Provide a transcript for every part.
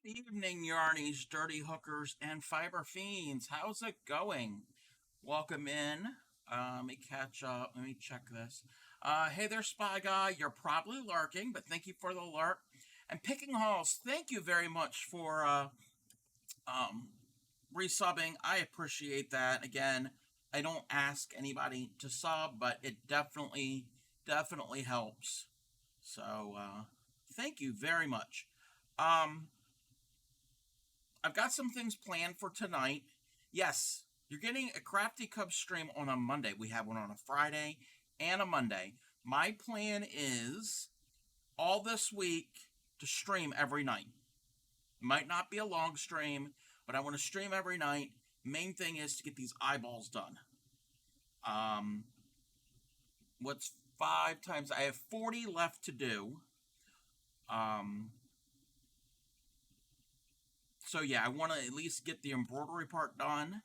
Good evening, Yarnies, Dirty Hookers, and Fiber Fiends. How's it going? Welcome in. Let me catch up. Let me check this. Hey there, Spy Guy. You're probably lurking, but thank you for the lurk. And Picking Halls, thank you very much for um, resubbing. I appreciate that. Again, I don't ask anybody to sub, but it definitely helps. So, thank you very much. Um, I've got some things planned for tonight. Yes, you're getting a Crafty Cub stream on a Monday. We have one on a Friday and a Monday. My plan is all this week to stream every night. It might not be a long stream, but I want to stream every night. Main thing is to get these eyeballs done. Um, what's 5 times? I have 40 left to do. Um, so yeah, I want to at least get the embroidery part done.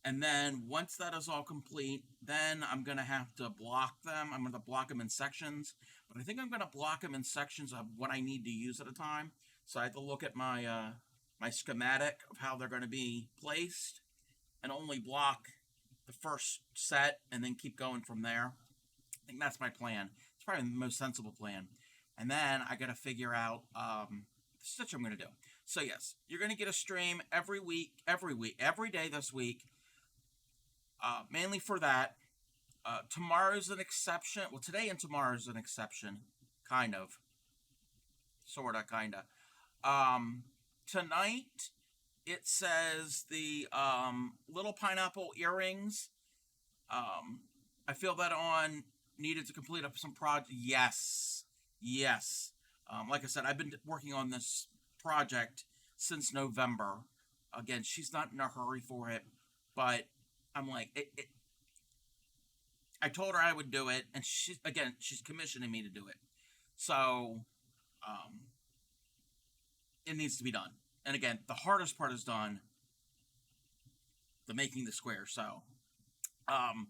And then once that is all complete, then I'm going to have to block them. I'm going to block them in sections. But I think I'm going to block them in sections of what I need to use at a time. So I have to look at my schematic of how they're going to be placed and only block the first set and then keep going from there. I think that's my plan. It's probably the most sensible plan. And then I got to figure out the stitch I'm going to do. So yes, you're going to get a stream every day this week. Mainly for that. Tomorrow's an exception. Well, today and tomorrow's an exception. Kind of. Sorta, kinda. Tonight, it says the little pineapple earrings. I feel that on needed to complete up some project. Yes. Yes. Like I said, I've been working on this project since November. Again, she's not in a hurry for it, but I'm like, I told her I would do it, and she's commissioning me to do it. So, um, it needs to be done. And again, the hardest part is done, the making the square. So, um,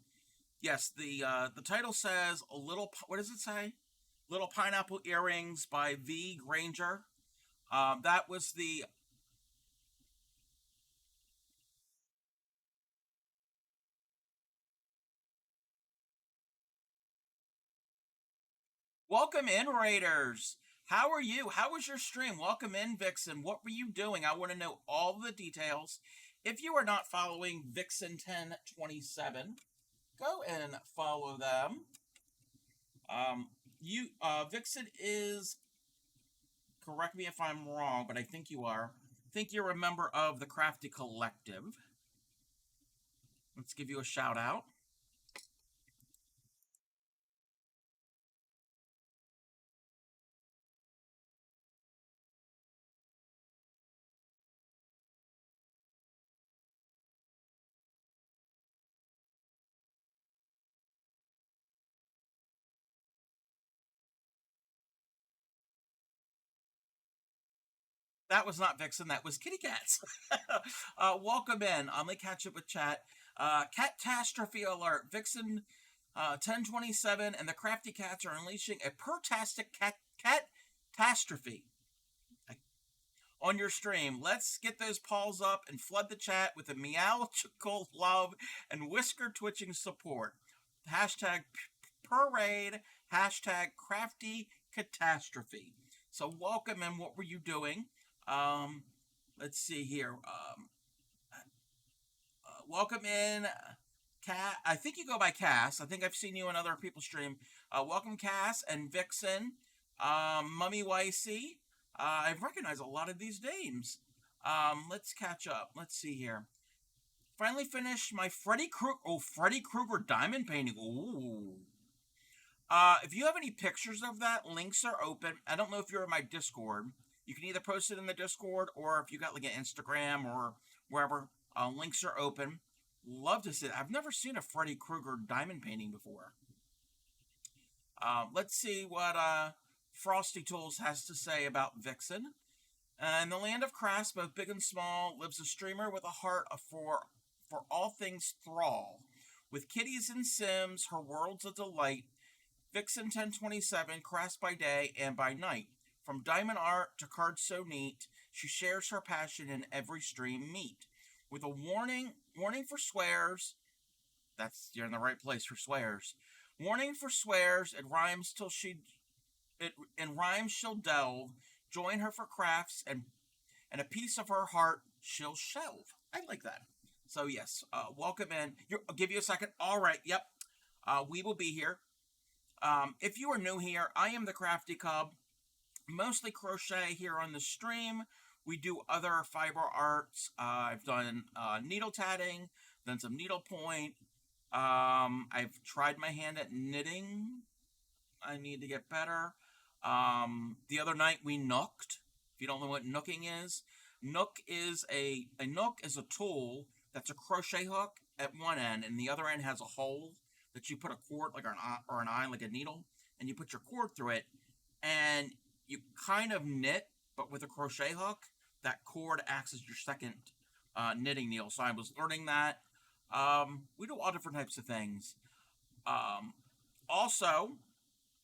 yes, the title says a little. What does it say? Little pineapple earrings by Vgranger. That was the. Welcome in, Raiders. How are you? How was your stream? Welcome in, Vixen. What were you doing? I want to know all the details. If you are not following Vixen 1027, go and follow them. You Vixen is, correct me if I'm wrong, but I think you are. I think you're a member of the Crafty Collective. Let's give you a shout out. That was not Vixen, that was Kitty Cats. Welcome in. I'm going to catch up with chat. Catastrophe alert. Vixen 1027 and the Crafty Cats are unleashing a pertastic catastrophe on your stream. Let's get those paws up and flood the chat with a meowchical love and whisker twitching support. Hashtag parade, hashtag crafty catastrophe. So welcome and what were you doing? Um, let's see here. Welcome in, Cat. I think you go by Cass. I think I've seen you in other people's stream. Welcome, Cass and Vixen, Mummy Wicey. I recognize a lot of these names. Let's catch up. Let's see here. Finally finished my Freddy Krueger diamond painting. Ooh. If you have any pictures of that, links are open. I don't know if you're in my Discord. You can either post it in the Discord or if you got like an Instagram or wherever, links are open. Love to see it. I've never seen a Freddy Krueger diamond painting before. Let's see what Frosty Tools has to say about Vixen. In the land of crafts, both big and small, lives a streamer with a heart for all things thrall. With kitties and Sims, her world's a delight. Vixen 1027, crafts by day and by night. From diamond art to cards so neat, she shares her passion in every stream meet. With a warning for swears. You're in the right place for swears. Warning for swears. In rhymes she'll delve. Join her for crafts and a piece of her heart she'll shelve. I like that. So yes, welcome in. I'll give you a second. All right. Yep. We will be here. If you are new here, I am the Crafty Cub. Mostly crochet here on the stream. We do other fiber arts. I've done needle tatting, done some needlepoint. I've tried my hand at knitting. I need to get better. The other night we nooked. If you don't know what nooking is, nook is a nook is a tool that's a crochet hook at one end, and the other end has a hole that you put a cord, like an eye, like a needle, and you put your cord through it, and you kind of knit, but with a crochet hook. That cord acts as your second knitting needle. So I was learning that. We do all different types of things. Also,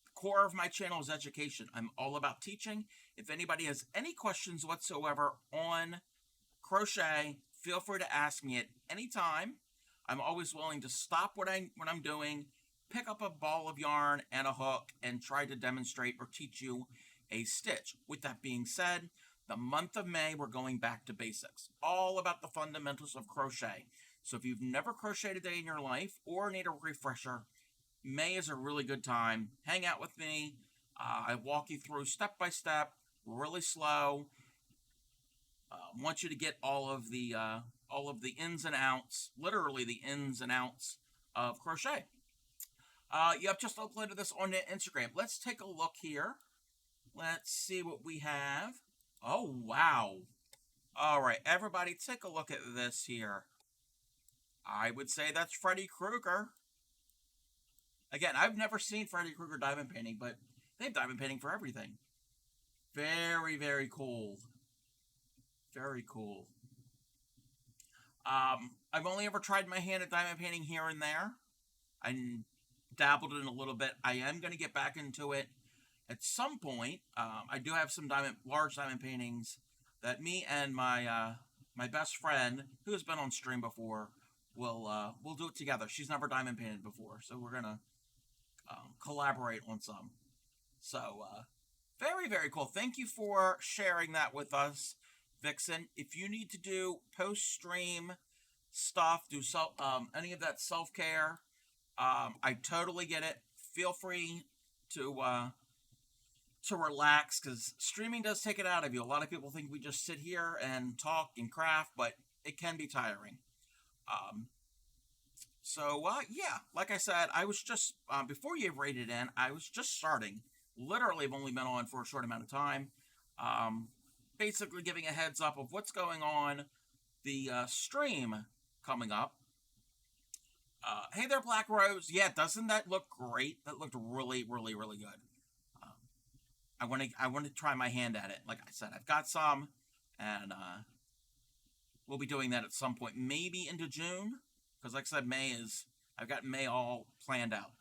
the core of my channel is education. I'm all about teaching. If anybody has any questions whatsoever on crochet, feel free to ask me at any time. I'm always willing to stop what I'm doing, pick up a ball of yarn and a hook, and try to demonstrate or teach you a stitch. With that being said, the month of May, we're going back to basics. All about the fundamentals of crochet. So if you've never crocheted a day in your life or need a refresher, May is a really good time. Hang out with me. I walk you through step by step, really slow. Want you to get all of the ins and outs, literally the ins and outs of crochet. Yep, just uploaded this on Instagram. Let's take a look here. Let's see what we have. Oh, wow. All right, everybody, take a look at this here. I would say that's Freddy Krueger. Again, I've never seen Freddy Krueger diamond painting, but they have diamond painting for everything. Very, very cool. Very cool. I've only ever tried my hand at diamond painting here and there. I dabbled in a little bit. I am going to get back into it at some point. I do have some large diamond paintings that me and my best friend, who has been on stream before, we'll do it together. She's never diamond painted before, so we're gonna collaborate on some. So very, very cool. Thank you for sharing that with us, Vixen. If you need to do post-stream stuff, do any of that self-care, I totally get it. Feel free to relax, because streaming does take it out of you. A lot of people think we just sit here and talk and craft, but it can be tiring. Yeah, like I said, I was just, before you rated in, I was just starting. Literally, I've only been on for a short amount of time. Basically giving a heads up of what's going on, the stream coming up. Hey there, Black Rose. Yeah, doesn't that look great? That looked really, really, really good. I want to try my hand at it. Like I said, I've got some, and we'll be doing that at some point, maybe into June, because like I said, I've got May all planned out.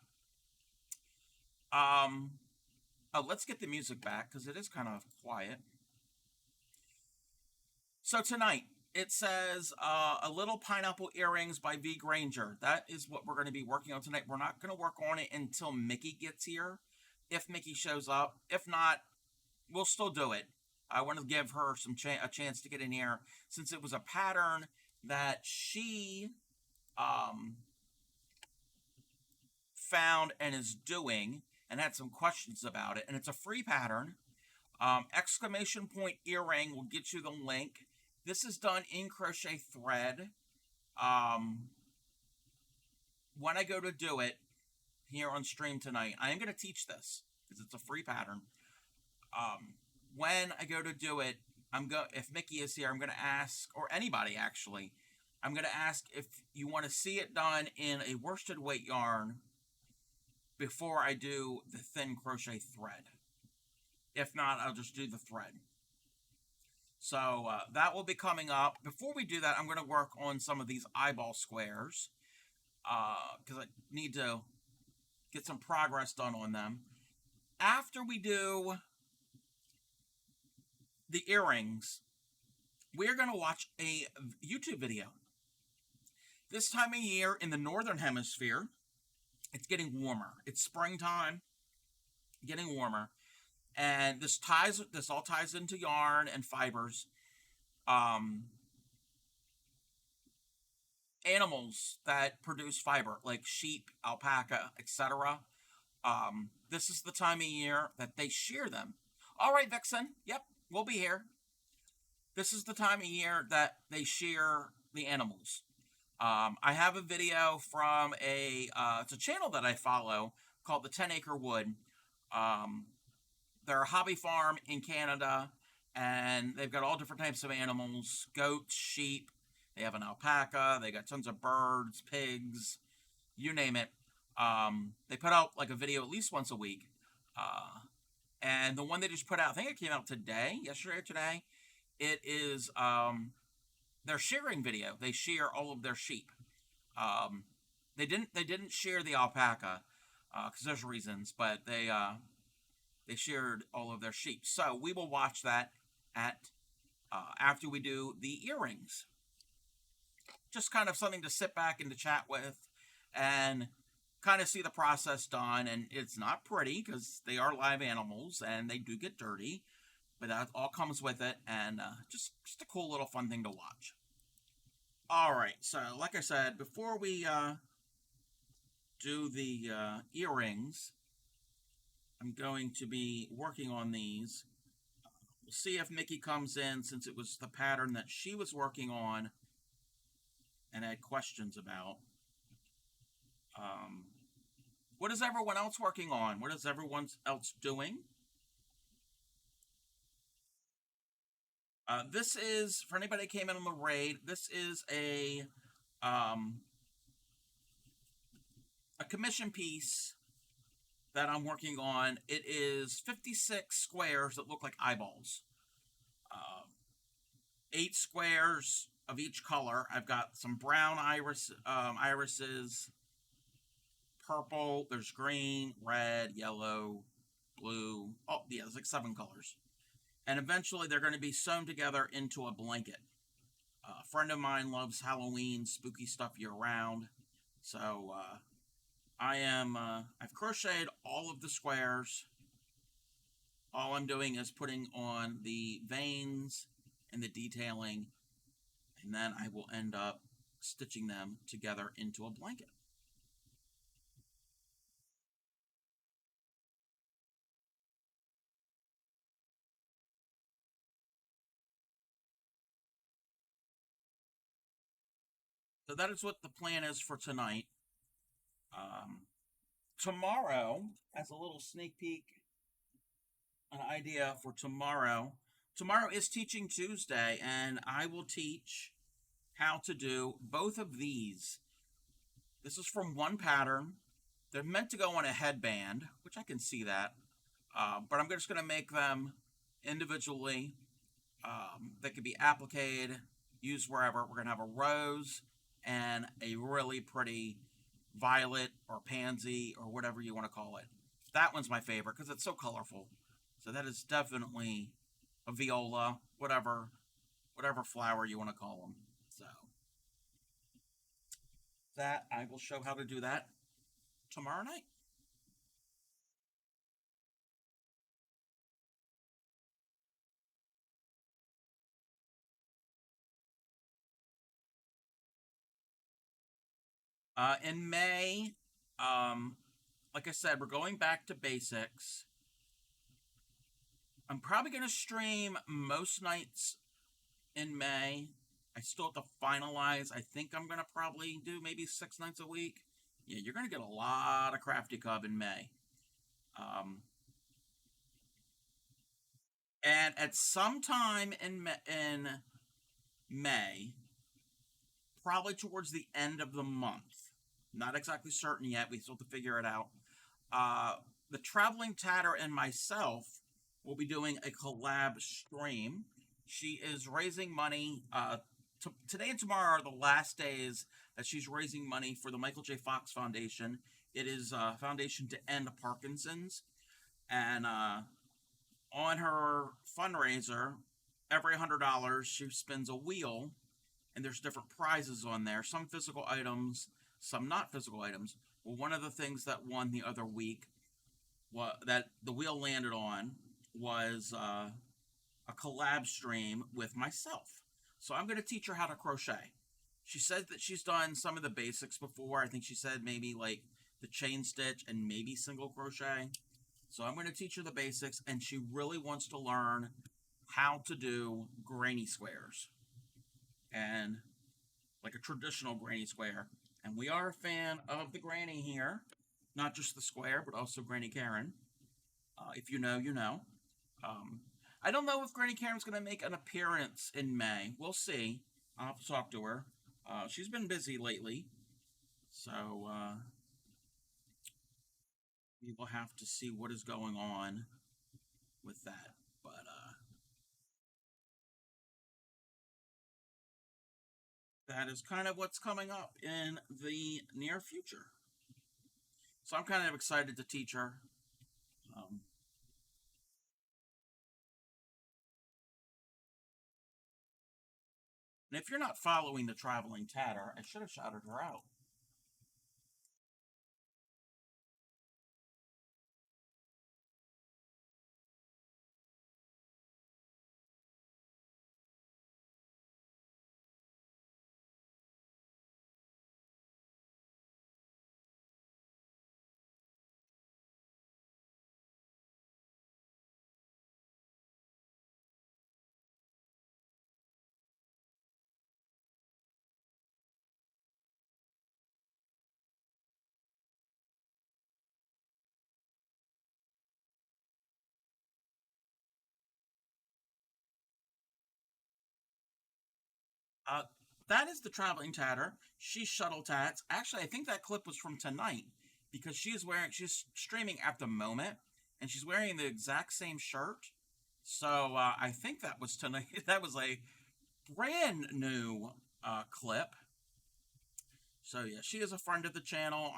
Let's get the music back, because it is kind of quiet. So tonight, it says a Little Pineapple Earrings by Vgranger. That is what we're going to be working on tonight. We're not going to work on it until Mickey gets here, if Mickey shows up. If not, we'll still do it. I want to give her a chance to get in here, since it was a pattern that she found and is doing, and had some questions about it. And it's a free pattern. Exclamation point earring will get you the link. This is done in crochet thread. When I go to do it here on stream tonight, I am going to teach this, because it's a free pattern. When I go to do it, if Mickey is here, I'm going to ask, or anybody actually, I'm going to ask if you want to see it done in a worsted weight yarn before I do the thin crochet thread. If not, I'll just do the thread. So that will be coming up. Before we do that, I'm going to work on some of these eyeball squares, because I need to get some progress done on them. After we do the earrings, we're going to watch a YouTube video. This time of year in the northern hemisphere, it's getting warmer. It's springtime, getting warmer, and this all ties into yarn and fibers. Um, Animals that produce fiber, like sheep, alpaca, etc. This is the time of year that they shear them. All right, Vixen. Yep, we'll be here. This is the time of year that they shear the animals. I have a video from it's a channel that I follow called the 10 Acre Wood. They're a hobby farm in Canada, and they've got all different types of animals: goats, sheep. They have an alpaca. They got tons of birds, pigs, you name it. They put out like a video at least once a week. And the one they just put out, I think it came out yesterday or today. It is their shearing video. They shear all of their sheep. They didn't shear the alpaca because there's reasons, but they sheared all of their sheep. So we will watch that after we do the earrings. Just kind of something to sit back and to chat with and kind of see the process done. And it's not pretty because they are live animals and they do get dirty, but that all comes with it, and just a cool little fun thing to watch. All right, so like I said, before we do the earrings, I'm going to be working on these. We'll see if Mickey comes in, since it was the pattern that she was working on and had questions about. What is everyone else working on? What is everyone else doing? This is, for anybody that came in on the raid, this is a commission piece that I'm working on. It is 56 squares that look like eyeballs. 8 squares of each color. I've got some brown irises, purple, there's green, red, yellow, blue. Oh, yeah, there's like 7 colors. And eventually they're going to be sewn together into a blanket. A friend of mine loves Halloween, spooky stuff year-round. So, I've crocheted all of the squares. All I'm doing is putting on the veins and the detailing, and then I will end up stitching them together into a blanket. So that is what the plan is for tonight. Tomorrow, as a little sneak peek, an idea for tomorrow. Tomorrow is Teaching Tuesday, and I will teach how to do both of these. This is from one pattern. They're meant to go on a headband, which I can see that. But I'm just going to make them individually. They could be appliqued, used wherever. We're going to have a rose and a really pretty violet or pansy or whatever you want to call it. That one's my favorite because it's so colorful. So that is definitely a viola, whatever flower you want to call them. So that I will show how to do that tomorrow night. In May, like I said, we're going back to basics. I'm probably going to stream most nights in May. I still have to finalize. I think I'm going to probably do maybe 6 nights a week. Yeah, you're going to get a lot of Crafty Cub in May. And at some time in May, probably towards the end of the month, not exactly certain yet, we still have to figure it out, the Traveling Tatter and myself will be doing a collab stream. She is raising money. Today and tomorrow are the last days that she's raising money for the Michael J. Fox Foundation. It is a foundation to end Parkinson's. And on her fundraiser, every $100 she spins a wheel, and there's different prizes on there. Some physical items, some not physical items. Well, one of the things that won the other week, that the wheel landed on, was a collab stream with myself. So I'm going to teach her how to crochet. She said that she's done some of the basics before. I think she said maybe like the chain stitch and maybe single crochet. So I'm going to teach her the basics, and she really wants to learn how to do granny squares and like a traditional granny square. And we are a fan of the granny here, not just the square, but also Granny Karen. If you know, you know. Um, I don't know if Granny Karen's going to make an appearance in May. We'll see. I'll have to talk to her. She's been busy lately, so we will have to see what is going on with that. But that is kind of what's coming up in the near future. So I'm kind of excited to teach her. Um, and if you're not following the traveling tatter, I should have shouted her out. Uh, that is the traveling tatter. She shuttle tats. Actually, I think that clip was from tonight because she's streaming at the moment, and she's wearing the exact same shirt. So I think that was tonight. That was a brand new clip. So yeah, she is a friend of the channel.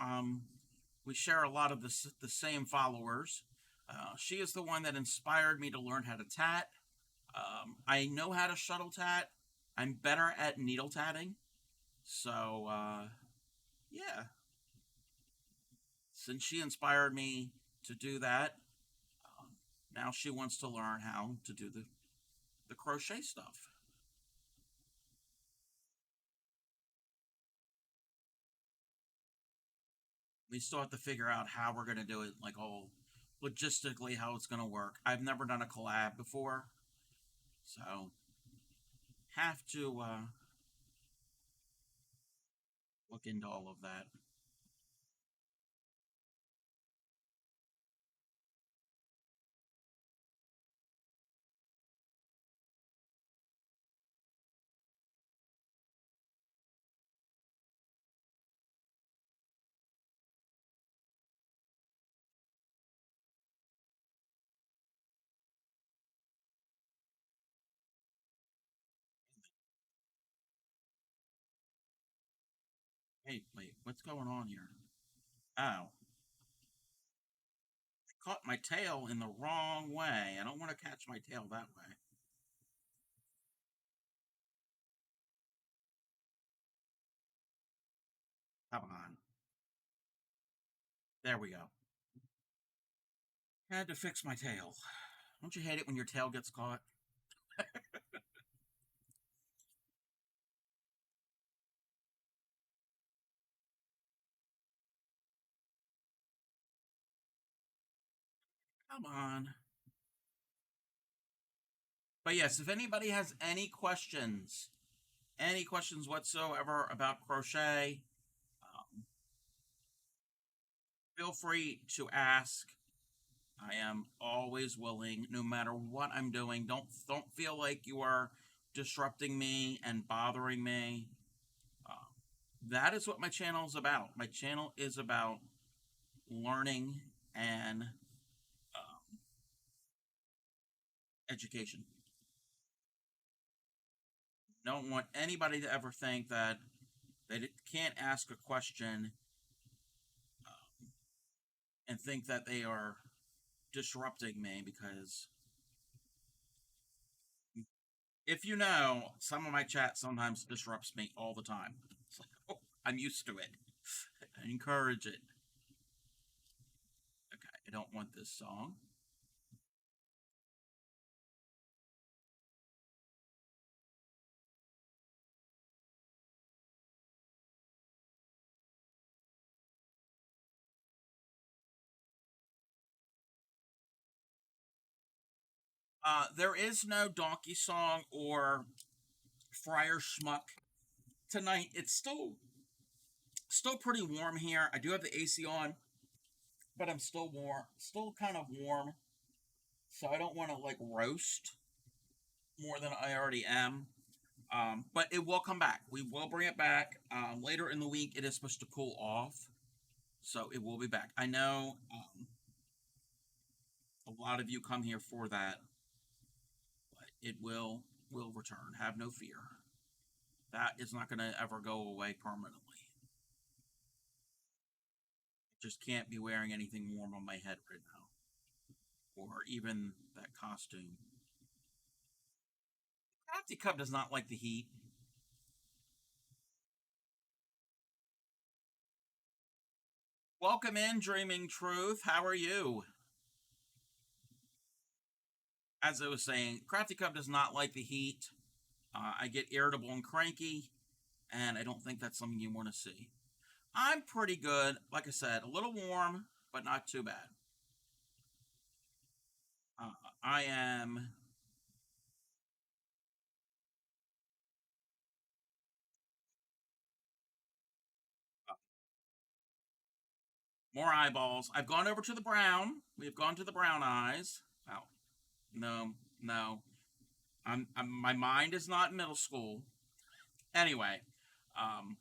We share a lot of the same followers. She is the one that inspired me to learn how to tat. I know how to shuttle tat. I'm better at needle tatting. So, yeah, since she inspired me to do that, um, now she wants to learn how to do the crochet stuff. We still have to figure out how we're going to do it, like all logistically, how it's going to work. I've never done a collab before, so have to look into all of that. Hey, wait, what's going on here? Oh, I caught my tail in the wrong way. I don't want to catch my tail that way. Come on. There we go. Had to fix my tail. Don't you hate it when your tail gets caught? Come on. But yes, if anybody has any questions whatsoever about crochet, um, feel free to ask. I am always willing, no matter what I'm doing. Don't feel like you are disrupting me and bothering me. Uh, that is what my channel is about. My channel is about learning and education. Don't want anybody to ever think that they can't ask a question and think that they are disrupting me because If you know, some of my chat sometimes disrupts me all the time. So I'm used to it. I encourage it. Okay, I don't want this song. There is no donkey song or Friar Schmuck tonight. It's still pretty warm here. I do have the AC on, but I'm still warm, still kind of warm. So I don't want to like roast more than I already am. But it will come back. We will bring it back later in the week. It is supposed to cool off, so it will be back. I know a lot of you come here for that, but it will return. Have no fear. That is not going to ever go away permanently. Just can't be wearing anything warm on my head right now, or even that costume. Crafty Cub does not like the heat. Welcome in, Dreaming Truth. How are you? As I was saying, Crafty Cub does not like the heat. I get irritable and cranky, and I don't think that's something you want to see. I'm pretty good. Like I said, a little warm, but not too bad. I am more eyeballs. I've gone over to the brown. We've gone to the brown eyes. Oh, no, no. My mind is not in middle school. Anyway, um,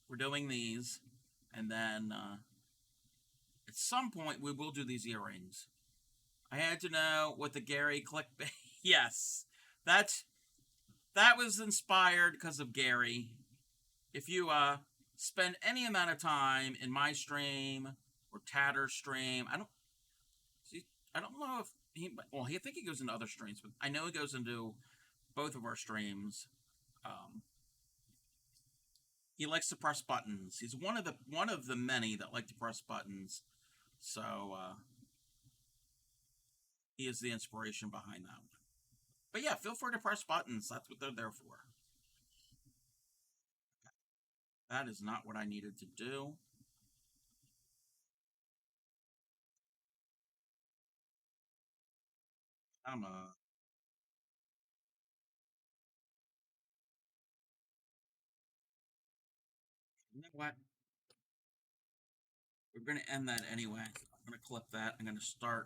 we're doing these, and then at some point we will do these earrings. I had to know what the Gary clickbait. Yes, that's that was inspired because of Gary. If you spend any amount of time in my stream or Tatter's stream, I don't know if I think he goes into other streams, but I know he goes into both of our streams. Um, he likes to press buttons. He's one of the many that like to press buttons. So he is the inspiration behind that. But yeah, feel free to press buttons. That's what they're there for. That is not what I needed to do. I'm a. You know what? We're going to end that anyway. I'm going to clip that. I'm going to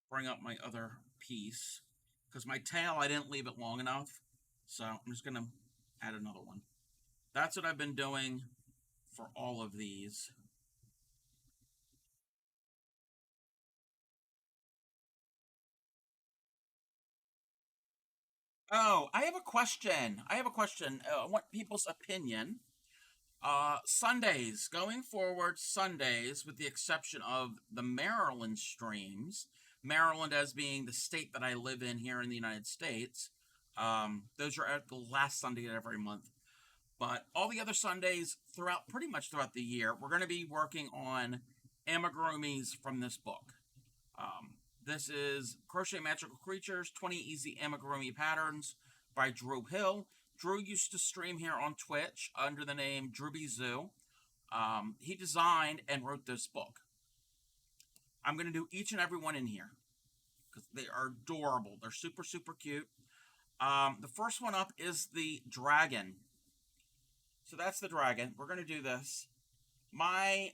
bring up my other piece. Because my tail, I didn't leave it long enough. So I'm just going to add another one. That's what I've been doing for all of these. Oh, I have a question. I want people's opinion. Sundays, going forward, Sundays, with the exception of the Maryland streams, Maryland as being the state that I live in here in the United States, those are at the last Sunday of every month. But all the other Sundays pretty much throughout the year, we're going to be working on amigurumis from this book. This is Crochet Magical Creatures 20 Easy Amigurumi Patterns by Drew Hill. Drew used to stream here on Twitch under the name Drewby Zoo. He designed and wrote this book. I'm going to do each and every one in here because they are adorable. They're super, super cute. The first one up is the dragon. So that's the dragon. We're going to do this. My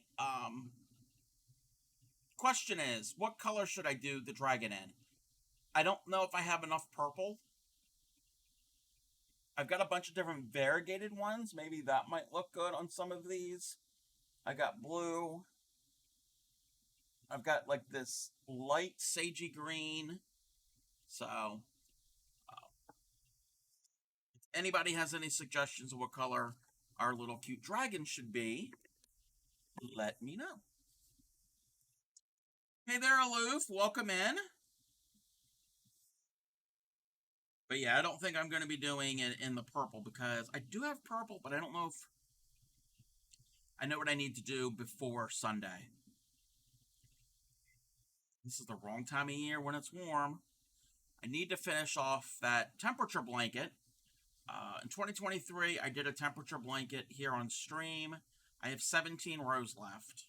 question is, what color should I do the dragon in? I don't know if I have enough purple. I've got a bunch of different variegated ones. Maybe that might look good on some of these. I got blue. I've got like this light sagey green. So, if anybody has any suggestions of what color our little cute dragon should be, let me know. Hey there, Aloof. Welcome in. But yeah, I don't think I'm going to be doing it in the purple because I do have purple, but I don't know if I know what I need to do before Sunday. This is the wrong time of year when it's warm. I need to finish off that temperature blanket. In 2023, I did a temperature blanket here on stream. I have 17 rows left.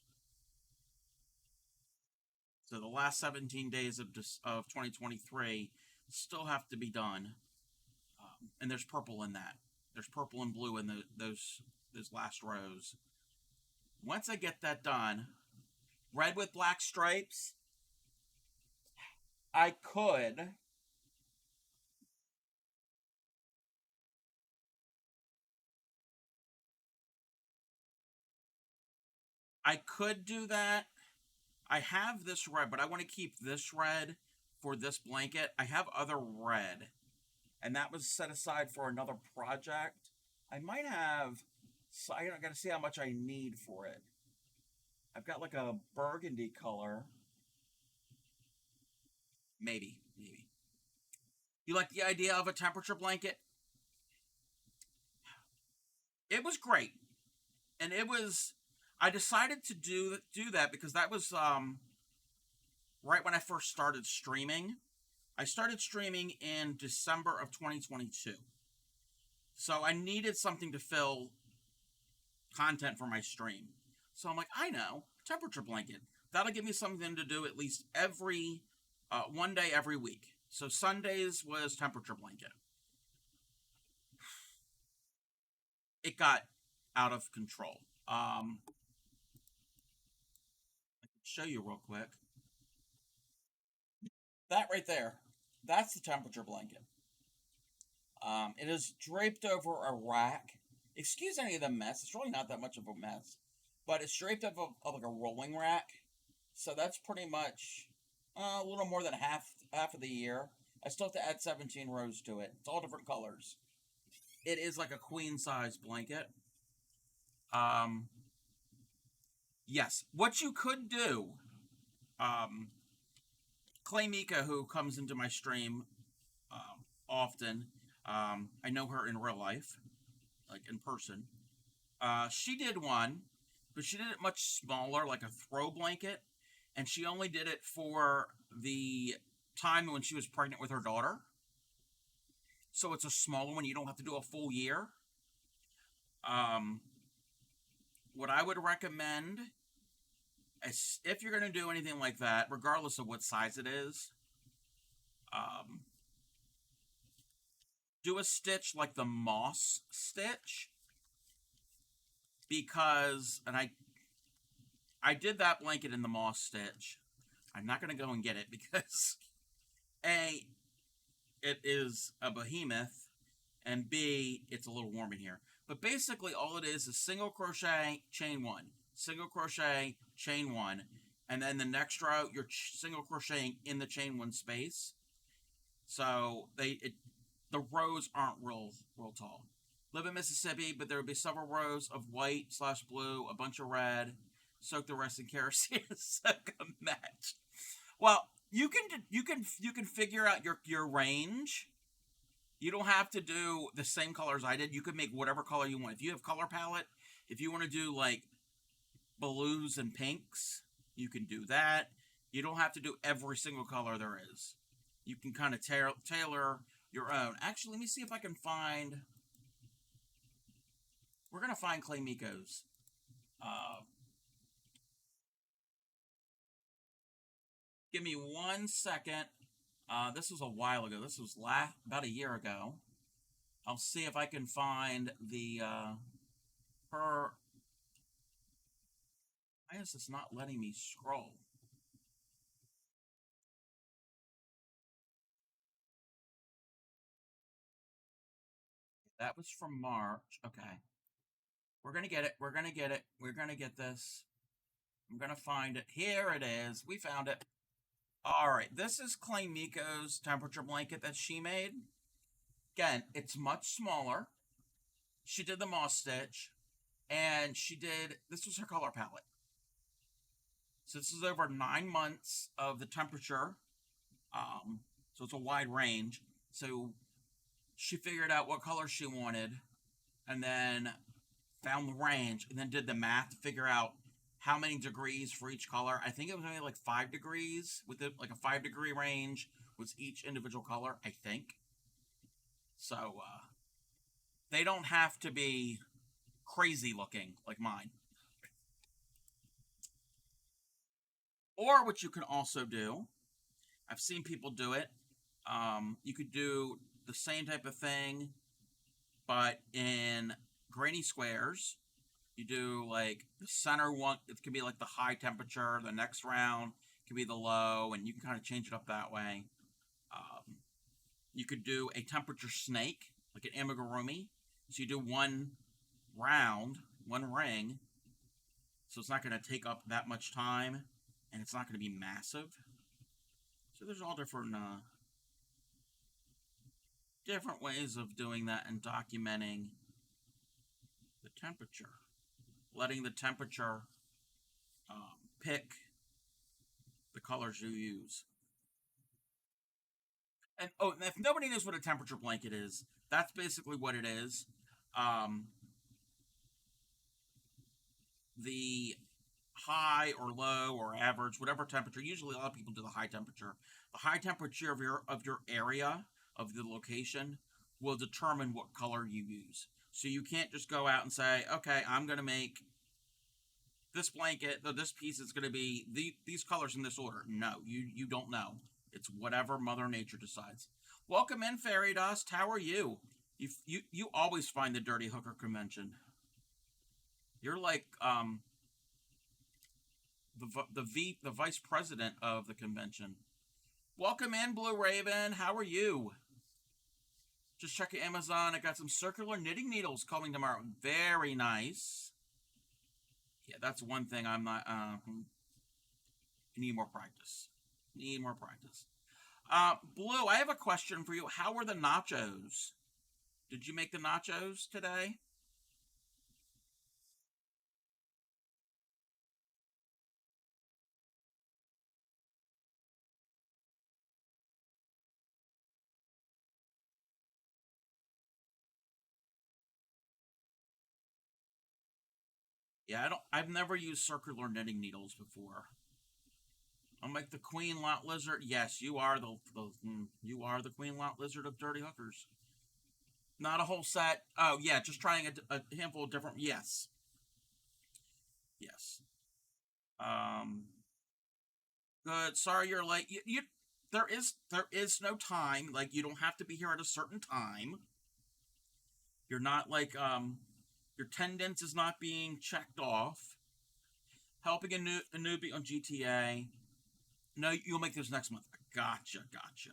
So the last 17 days of 2023 still have to be done. And there's purple in that. There's purple and blue in those last rows. Once I get that done, red with black stripes, I could do that. I have this red, but I want to keep this red for this blanket. I have other red, and that was set aside for another project. I might have. So I gotta see how much I need for it. I've got like a burgundy color. Maybe. You like the idea of a temperature blanket? It was great, and it was. I decided to do that because that was right when I first started streaming. I started streaming in December of 2022. So I needed something to fill content for my stream. So I'm like, I know, temperature blanket. That'll give me something to do at least every one day every week. So Sundays was temperature blanket. It got out of control. I can show you real quick. That right there, that's the temperature blanket. It is draped over a rack. Excuse any of the mess. It's really not that much of a mess, but it's draped over like a rolling rack. So that's pretty much a little more than half of the year. I still have to add 17 rows to it. It's all different colors. It is like a queen size blanket. Um, yes, what you could do, um, Clay Mika, who comes into my stream often, I know her in real life, like in person. She did one, but she did it much smaller, like a throw blanket, and she only did it for the time when she was pregnant with her daughter. So it's a smaller one. You don't have to do a full year. Um, what I would recommend is if you're going to do anything like that, regardless of what size it is, um, do a stitch like the moss stitch, because, and I did that blanket in the moss stitch. I'm not going to go and get it because A, it is a behemoth, and B, it's a little warm in here. But basically all it is single crochet, chain one, single crochet, chain one, and then the next row you're single crocheting in the chain one space. So the rows aren't real tall. Live in Mississippi, but there would be several rows of white/blue, a bunch of red. Soak the rest in kerosene and soak a match. Well, you can figure out your range. You don't have to do the same colors I did. You could make whatever color you want. If you have color palette, if you want to do like blues and pinks, you can do that. You don't have to do every single color there is. You can kind of tailor your own. Actually, let me see if I can find. We're gonna find Clay Miko's. Give me 1 second. This was a while ago. This was about a year ago. I'll see if I can find the her. I guess it's not letting me scroll. That was from March. Okay. We're gonna get it. We're gonna get it. We're gonna get this. I'm gonna find it. Here it is. We found it. Alright, this is Clay Miko's temperature blanket that she made. Again, it's much smaller. She did the moss stitch. And this was her color palette. So this is over 9 months of the temperature. So it's a wide range. So she figured out what color she wanted, and then found the range, and then did the math to figure out how many degrees for each color. I think it was only like 5 degrees, with it like a 5 degree range was each individual color, I think. So they don't have to be crazy looking like mine. Or what you can also do, I've seen people do it. You could do the same type of thing, but in granny squares. You do like the center one, it could be like the high temperature, the next round could be the low, and you can kind of change it up that way. Um, you could do a temperature snake, like an amigurumi. So you do one round, one ring, so it's not going to take up that much time, and it's not going to be massive. So there's all different ways of doing that and documenting the temperature, letting the temperature pick the colors you use. And oh, if nobody knows what a temperature blanket is, that's basically what it is. Um, the high or low or average, whatever temperature. Usually, a lot of people do the high temperature. The high temperature of your area of the location will determine what color you use. So you can't just go out and say, okay, I'm going to make this blanket, this piece is going to be these colors in this order. No, you don't know. It's whatever Mother Nature decides. Welcome in, Fairy Dust. How are you? You always find the Dirty Hooker convention. You're like the vice president of the convention. Welcome in, Blue Raven. How are you? Just checking Amazon. I got some circular knitting needles coming tomorrow. Very nice. Yeah, that's one thing I'm not. Need more practice. Need more practice. Blue, I have a question for you. How were the nachos? Did you make the nachos today? Yeah, I don't. I've never used circular knitting needles before. I'm like the Queen Lot Lizard. Yes, you are you are the Queen Lot Lizard of Dirty Hookers. Not a whole set. Oh yeah, just trying a handful of different. Yes, yes. Um, good. Sorry you're late. There is no time. Like you don't have to be here at a certain time. You're not like your attendance is not being checked off. Helping a newbie on GTA. No, you'll make this next month. Gotcha, gotcha.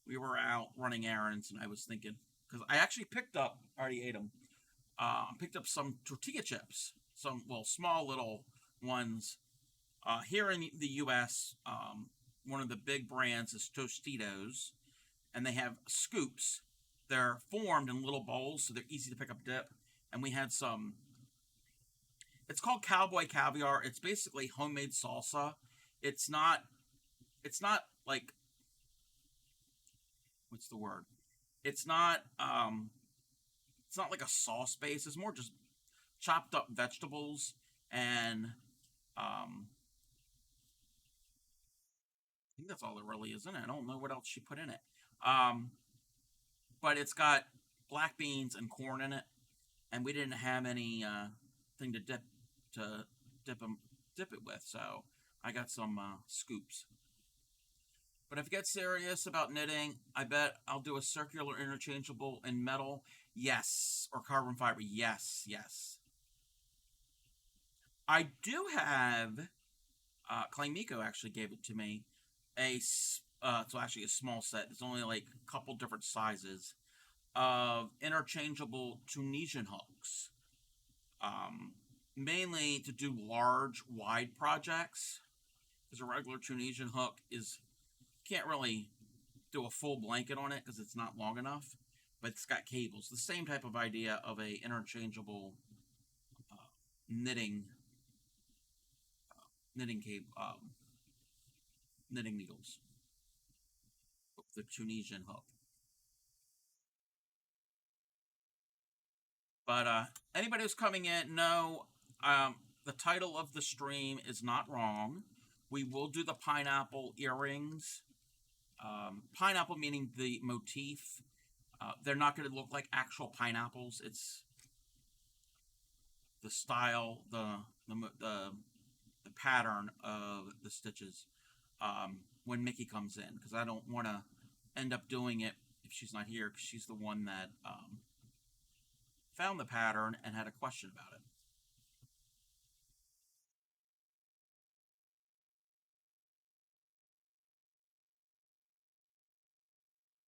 We were out running errands, and I was thinking because I actually picked up. I already ate them. Picked up some tortilla chips. Some small little ones. Here in the U.S., one of the big brands is Tostitos, and they have scoops. They're formed in little bowls, so they're easy to pick up dip. And we had some. It's called Cowboy Caviar. It's basically homemade salsa. It's not. It's not like what's the word? It's not. It's not like a sauce base. It's more just chopped up vegetables and I think that's all there really is in it. I don't know what else she put in it. Um, but it's got black beans and corn in it, and we didn't have any thing to dip them dip it with, so I got some scoops. But if you get serious about knitting, I bet I'll do a circular interchangeable in metal. Yes, or carbon fiber. Yes, yes. I do have. Clay Miko actually gave it to me. It's actually a small set. It's only like a couple different sizes of interchangeable Tunisian hooks. Mainly to do large, wide projects. Because a regular Tunisian hook is can't really do a full blanket on it because it's not long enough. But it's got cables. The same type of idea of a interchangeable uh, knitting knitting cable knitting needles. The Tunisian hook. But anybody who's coming in, know the title of the stream is not wrong. We will do the pineapple earrings. Pineapple meaning the motif. They're not going to look like actual pineapples. It's the style, the pattern of the stitches when Mickey comes in, because I don't want to end up doing it if she's not here, because she's the one that found the pattern and had a question about it.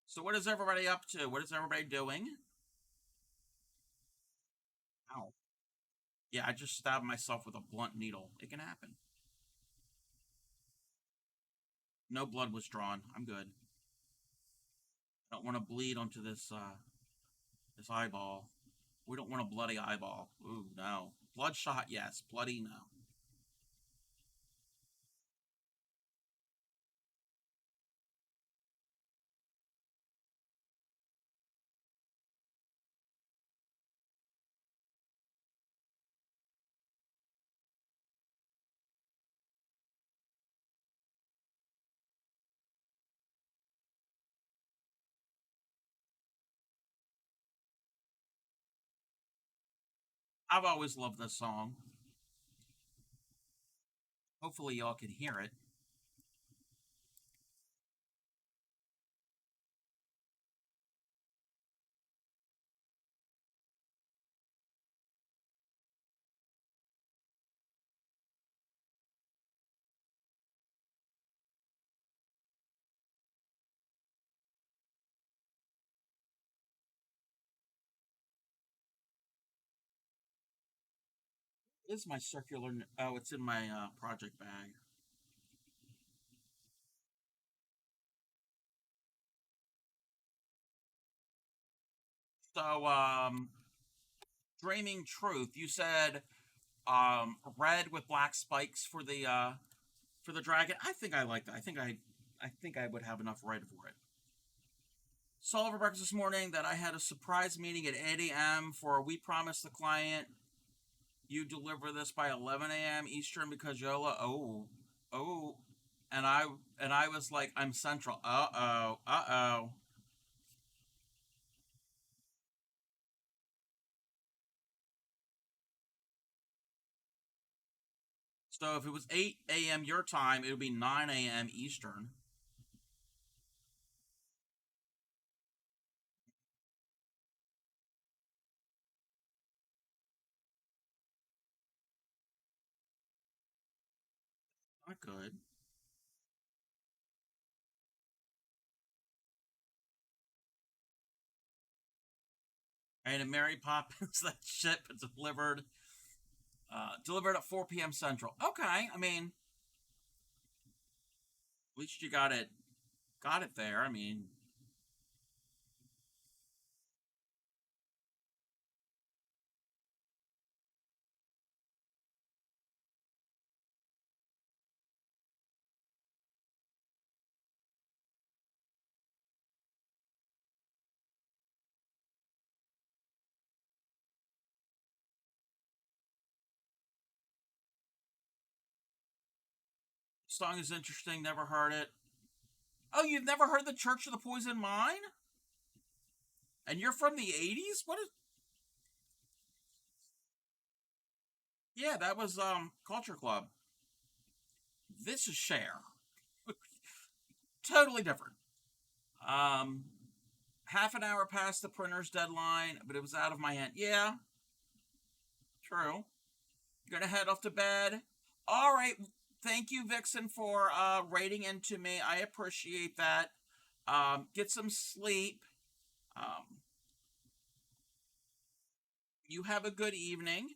So what is everybody up to? What is everybody doing? Ow. Yeah, I just stabbed myself with a blunt needle. It can happen. No blood was drawn. I'm good. I don't want to bleed onto this eyeball. We don't want a bloody eyeball. Ooh, no. Bloodshot, yes. Bloody, no. I've always loved this song. Hopefully y'all can hear it. This is my circular. Oh, it's in my project bag. So, Dreaming Truth, you said red with black spikes for the dragon. I think I like that. I think I would have enough red for it. Saw over breakfast this morning that I had a surprise meeting at 8 a.m. for we promised the client you deliver this by 11 a.m. Eastern because Yola. Oh, and I was like, I'm central. Uh oh. So if it was 8 a.m. your time, it would be 9 a.m. Eastern. Not good. And Mary Poppins, that ship delivered at 4 p.m. Central. Okay, I mean, at least you got it there. I mean, song is interesting. Never heard it. Oh, you've never heard the Church of the Poison Mine? And you're from the 80s? What is? Yeah, that was Culture Club. This is Cher. Totally different. Um, half an hour past the printer's deadline, but it was out of my hand. Yeah, true. You're gonna head off to bed. All right. Thank you, Vixen, for rating into me. I appreciate that. Get some sleep. Um, you have a good evening.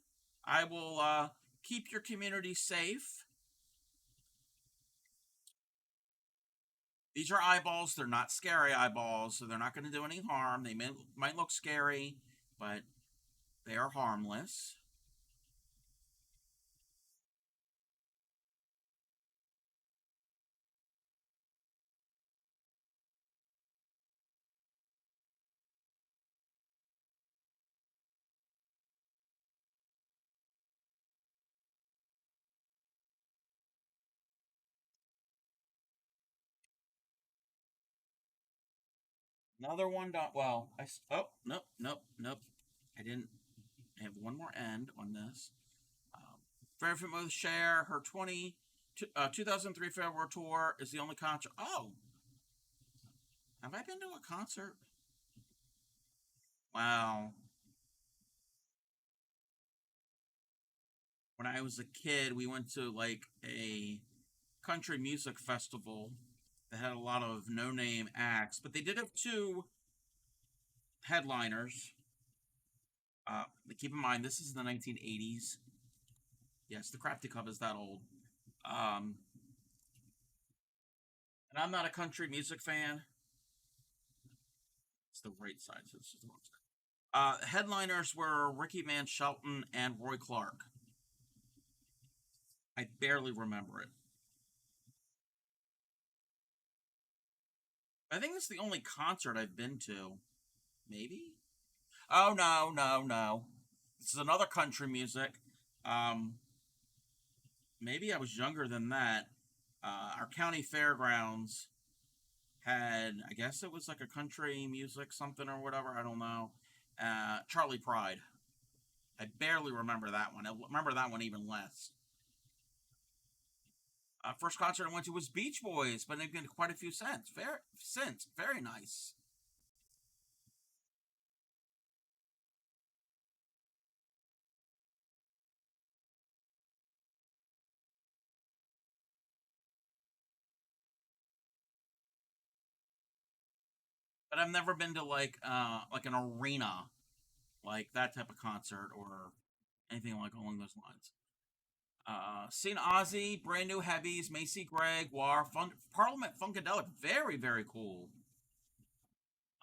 I will keep your community safe. These are eyeballs. They're not scary eyeballs, so they're not going to do any harm. They might look scary, but they are harmless. Another one dot. Well, oh, nope, nope, nope. I didn't. I have one more end on this. Um, Very familiar with Cher. Her 2003 Farewell Tour is the only concert. Oh, have I been to a concert? Wow. When I was a kid, we went to like a country music festival that had a lot of no name acts, but they did have two headliners. Keep in mind, this is the 1980s. Yes, the Crafty Club is that old. Um, and I'm not a country music fan. It's the right side, so it's just the wrong side. Headliners were Ricky Van Shelton and Roy Clark. I barely remember it. I think it's the only concert I've been to. Maybe? Oh, no, no, no. This is another country music. Um, Maybe I was younger than that. Our county fairgrounds had, I guess it was like a country music something or whatever. I don't know. Charlie Pride. I barely remember that one. I remember that one even less. First concert I went to was Beach Boys, but they've been quite a few since. Very nice. But I've never been to like an arena, like that type of concert or anything like along those lines. Seen Ozzy, Brand New Heavies, Macy Gray, War, Parliament Funkadelic. Very, very cool.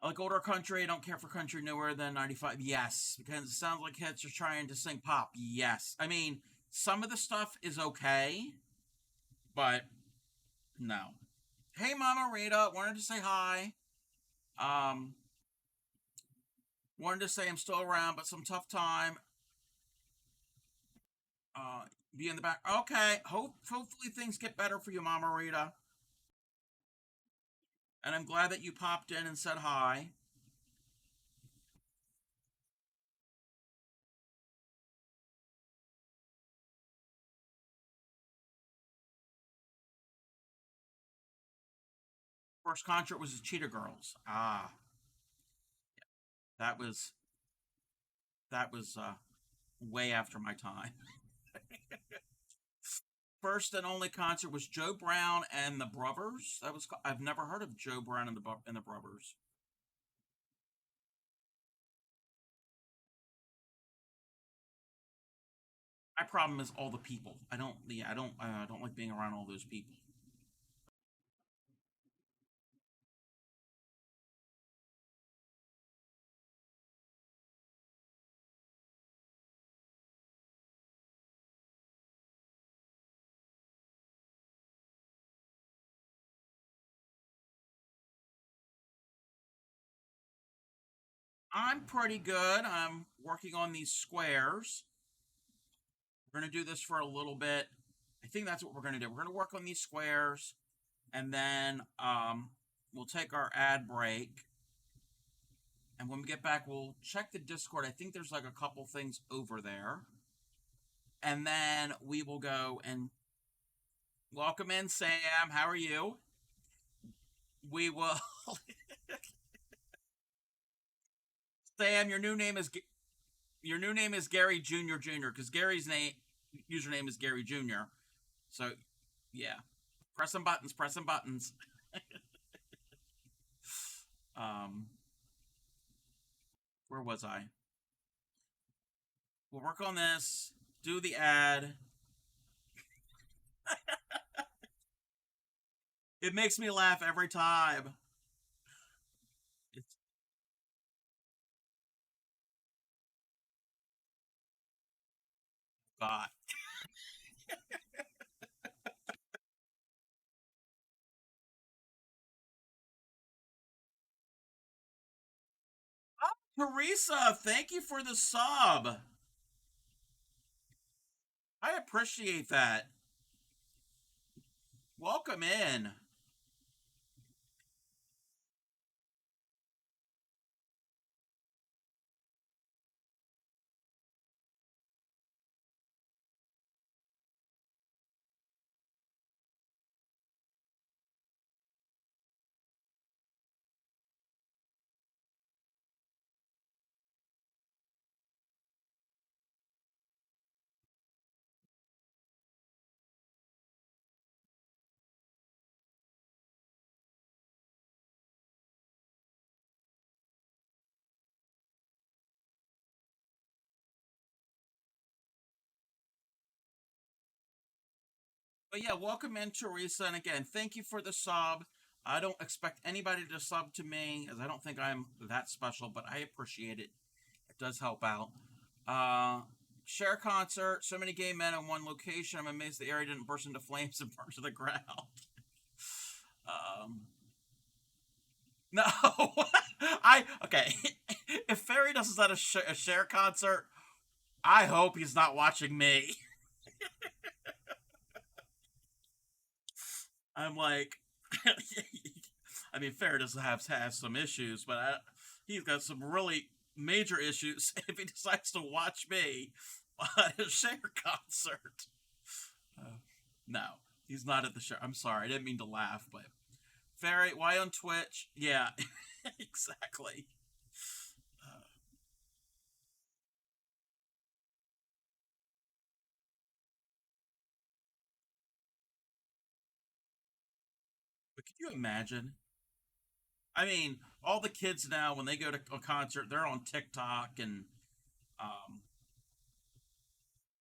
I like older country. I don't care for country newer than 95. Yes, because it sounds like kids are trying to sing pop. Yes. I mean, some of the stuff is okay, but no. Hey, Mama Rita. Wanted to say hi. Um, Wanted to say I'm still around, but some tough time. Uh, be in the back. Okay. Hopefully things get better for you, Mama Rita. And I'm glad that you popped in and said hi. First concert was the Cheetah Girls. That was that was way after my time. First and only concert was Joe Brown and the Brothers. I've never heard of Joe Brown and the Brothers. My problem is all the people. I don't like being around all those people. I'm pretty good. I'm working on these squares. We're gonna do this for a little bit. I think that's what we're gonna do. We're gonna work on these squares, and then we'll take our ad break. And when we get back, we'll check the Discord. I think there's like a couple things over there. And then we will go and welcome in Sam. How are you? We will Sam, your new name is Gary Jr. because Gary's name username is Gary Jr. So yeah. Press some buttons, press some buttons. Um where was I? We'll work on this, do the ad. It makes me laugh every time. It's God. Oh, Teresa, thank you for the sub. I appreciate that. Welcome in. But yeah, welcome in, Teresa. And again, thank you for the sub. I don't expect anybody to sub to me, as I don't think I'm that special, but I appreciate it. It does help out. Uh, Share concert. So many gay men in one location. I'm amazed the area didn't burst into flames and burn to the ground. Um, no, I okay. If Ferry does at a share concert, I hope he's not watching me. I'm like, I mean, Fair does have some issues, but he's got some really major issues if he decides to watch me at a Cher concert. Uh, no, he's not at the show. I'm sorry, I didn't mean to laugh, but Ferry, why on Twitch? Yeah, exactly. Uh, but can you imagine? I mean, all the kids now, when they go to a concert, they're on TikTok and um,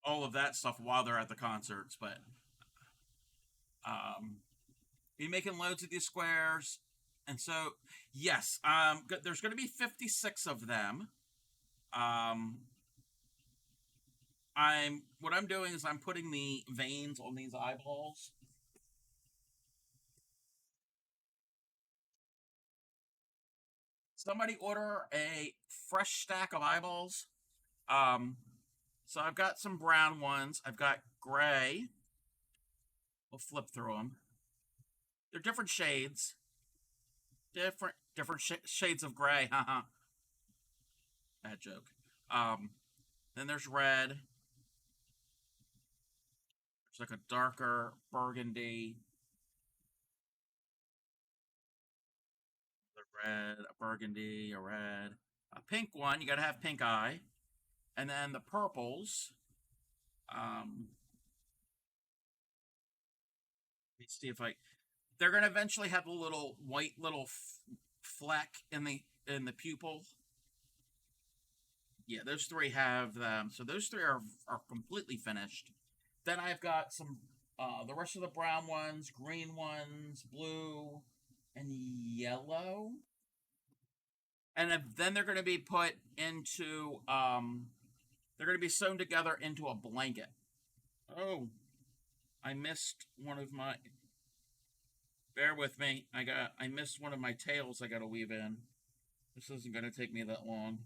all of that stuff while they're at the concerts. But um, be making loads of these squares, and so yes, there's going to be 56 of them. Um, I'm doing is I'm putting the veins on these eyeballs. Somebody order a fresh stack of eyeballs. Um, so I've got some brown ones. I've got gray. We'll flip through them. They're different shades. Different shades of gray. Haha. Bad joke. Um, then there's red. There's like a darker burgundy, a red, a burgundy, a red, a pink one. You got to have pink eye, and then the purples. Let me see if I. They're gonna eventually have a little white little fleck in the pupil. Yeah, those three have them. So those three are completely finished. Then I've got some the rest of the brown ones, green ones, blue, and yellow. And then they're going to be put into they're going to be sewn together into a blanket. Oh, I missed one of my. Bear with me. I missed one of my tails. I got to weave in. This isn't going to take me that long.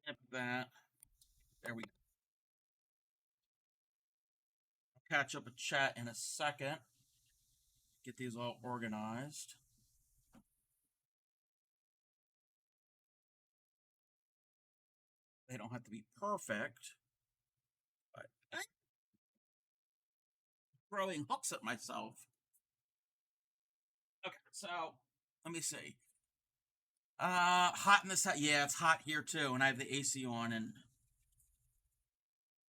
Yep, that. There we go. I'll catch up a chat in a second. Get these all organized. They don't have to be perfect, but I'm throwing hooks at myself. Okay, so let me see. Hot in this house. Yeah, it's hot here too, and I have the AC on. And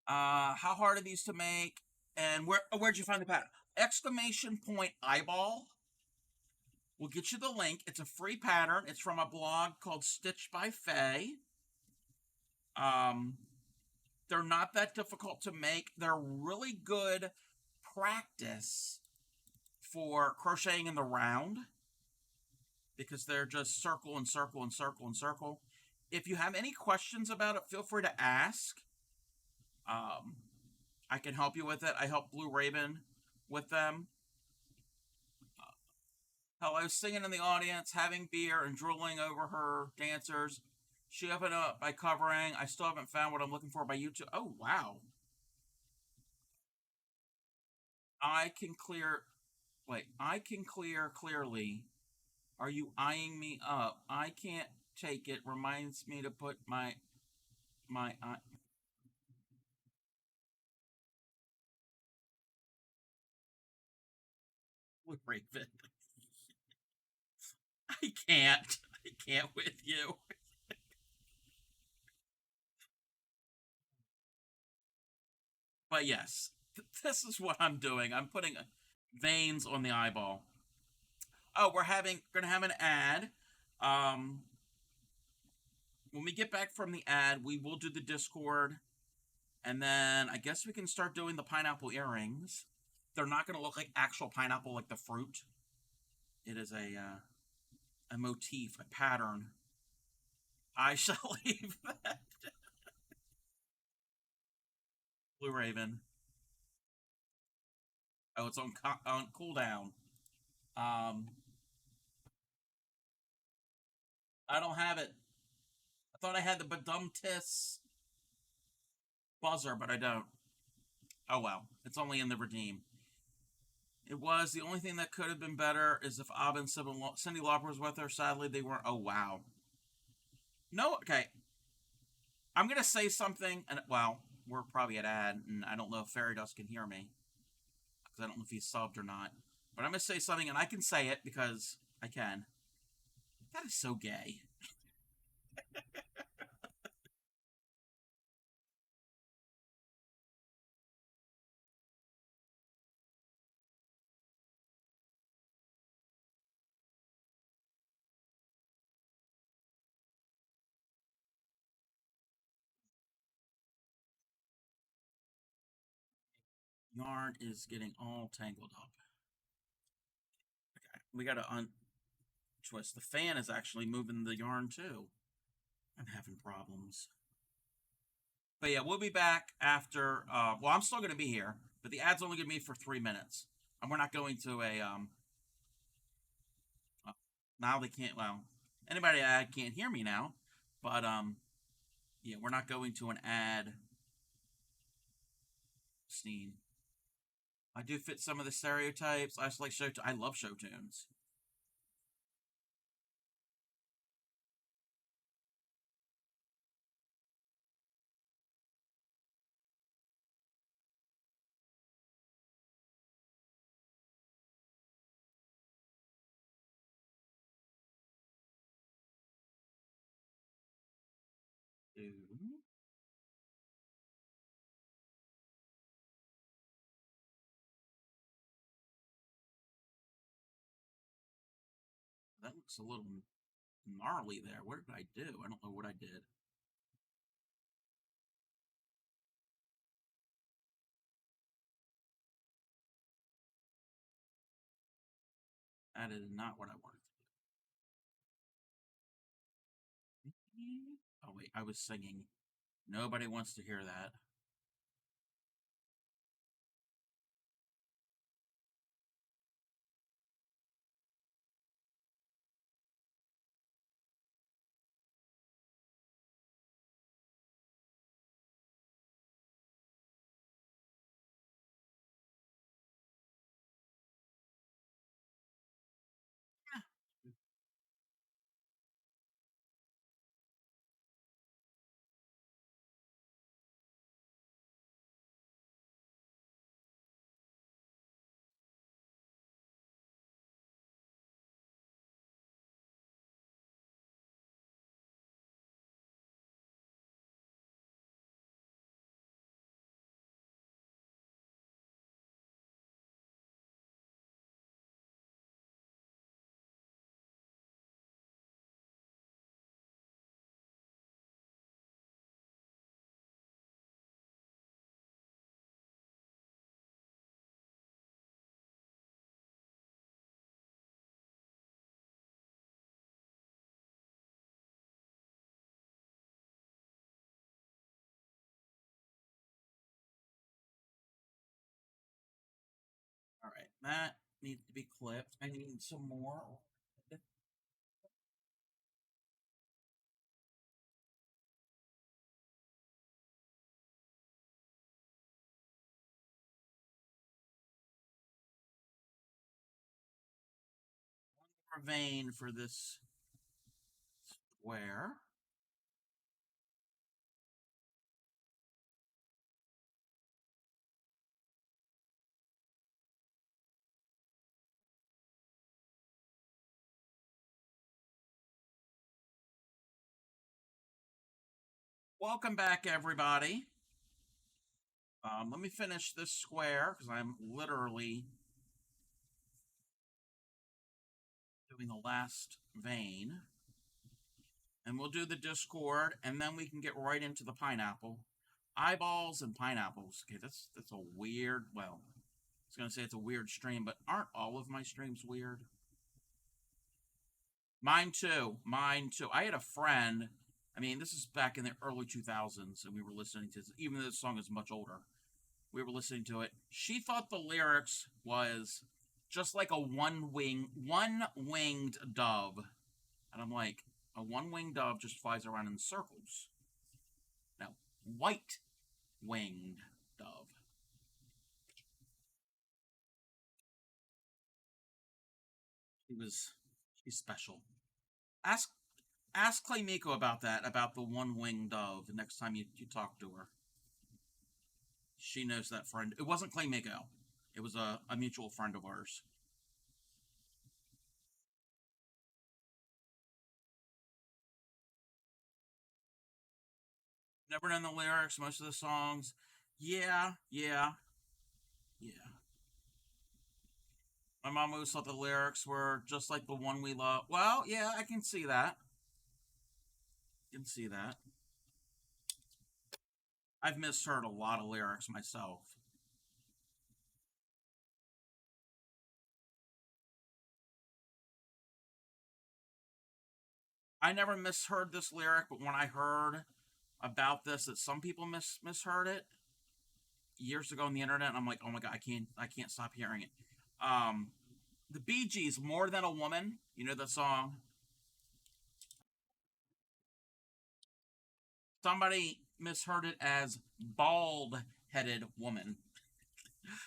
how hard are these to make? And where'd you find the pattern? Exclamation point eyeball. We'll get you the link. It's a free pattern. It's from a blog called Stitch by Faye. Um, they're not that difficult to make. They're really good practice for crocheting in the round because they're just circle and circle and circle and circle. If you have any questions about it, feel free to ask. Um, I can help you with it. I help Blue Raven with them. Hello, singing in the audience, having beer, and drooling over her dancers. She opened up by covering. I still haven't found what I'm looking for by YouTube. Oh, wow. I can clear. Wait, I can clear clearly. Are you eyeing me up? I can't take it. Reminds me to put my eye. Raven. I can't. I can't with you. But yes, this is what I'm doing. I'm putting veins on the eyeball. Oh, we're gonna have an ad. Um, when we get back from the ad, we will do the Discord, and then I guess we can start doing the pineapple earrings. They're not going to look like actual pineapple, like the fruit. It is a motif, a pattern. I shall leave that. Blue Raven. Oh, it's on cooldown. I don't have it. I thought I had the Badumtis buzzer, but I don't. Oh well, it's only in the redeem. It was the only thing that could have been better is if Abba and Cyndi Lauper was with her. Sadly, they weren't. Oh wow. No, okay. I'm gonna say something, and well, we're probably at ad, and I don't know if Fairy Dust can hear me because I don't know if he's subbed or not. But I'm gonna say something, and I can say it because I can. That is so gay. Yarn is getting all tangled up. Okay, we gotta untwist. The fan is actually moving the yarn too. I'm having problems. But yeah, we'll be back after. Well, I'm still gonna be here, but the ad's only gonna be for 3 minutes, and we're not going to a uh, now they can't. Well, anybody ad can't hear me now, but yeah, we're not going to an ad scene. I do fit some of the stereotypes. I just like show. I love show tunes. Ooh, that looks a little gnarly there. What did I do? I don't know what I did. That is not what I wanted to do. Oh wait, I was singing. Nobody wants to hear that. All right, that needs to be clipped. I need some more. One more vein for this square. Welcome back, everybody. Let me finish this square because I'm literally doing the last vein. and we'll do the Discord, and then we can get right into the pineapple. Eyeballs and pineapples. Okay, that's a weird. Well, I was gonna say it's a weird stream, but aren't all of my streams weird? Mine too. Mine too. I had a friend. I mean, this is back in the early 2000s, and we were listening to this, even though this song is much older. We were listening to it. She thought the lyrics was just like a one winged dove, and I'm like, a one winged dove just flies around in circles. Now, white winged dove. She was she's special. Ask ask Clay Miko about that, about the one winged dove. The next time you talk to her, she knows that friend. It wasn't Clay Miko. It was a mutual friend of ours. Never known the lyrics. Most of the songs. Yeah, yeah, yeah. My mom always thought the lyrics were just like the one we love. Well, yeah, I can see that. I can see that. I've misheard a lot of lyrics myself. I never misheard this lyric, but when I heard about this that some people misheard it years ago on the internet, I'm like, oh my god, I can't stop hearing it. Um, the Bee Gees, "More Than a Woman." You know that song? Somebody misheard it as "bald headed woman."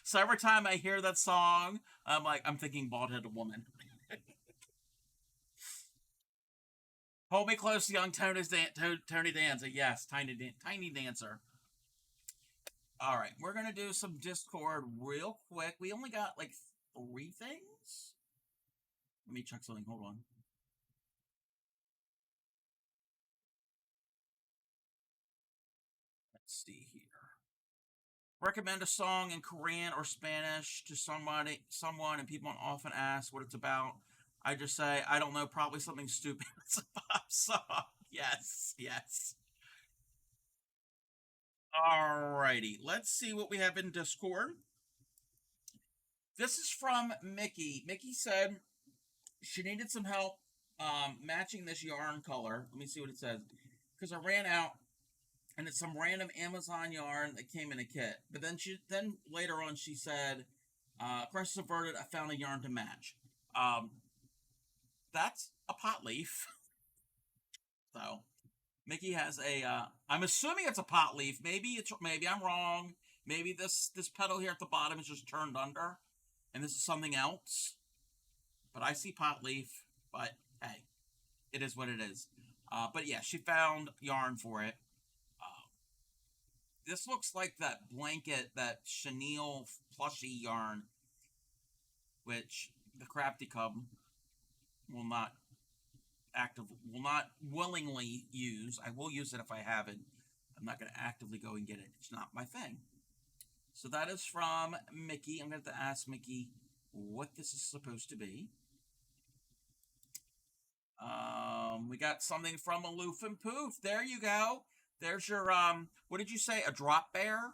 So every time I hear that song, I'm like, I'm thinking "bald headed woman." Hold me close, young Tony Danza. Yes, Tiny Dancer. All right, we're gonna do some Discord real quick. We only got like three things. Let me check something. Hold on. Let's see here. Recommend a song in Korean or Spanish to someone, and people often ask what it's about. I just say, I don't know, probably something stupid. It's a pop song. Yes, yes. Alrighty, let's see what we have in Discord. This is from Mickey. Mickey said she needed some help matching this yarn color. Let me see what it says. Because I ran out, and it's some random Amazon yarn that came in a kit. But then later on she said, "Crisis averted. I found a yarn to match." Um, that's a pot leaf. So Mickey has a. I'm assuming it's a pot leaf. Maybe I'm wrong. Maybe this petal here at the bottom is just turned under, and this is something else. But I see pot leaf. But hey, it is what it is. But yeah, she found yarn for it. Uh, this looks like that blanket, that chenille plushy yarn, which the Crafty Cub will not will not willingly use. I will use it if I have it. I'm not going to actively go and get it. It's not my thing. So that is from Mickey. I'm going to have to ask Mickey what this is supposed to be. We got something from Aloof and Poof. There you go. There's your what did you say? A drop bear?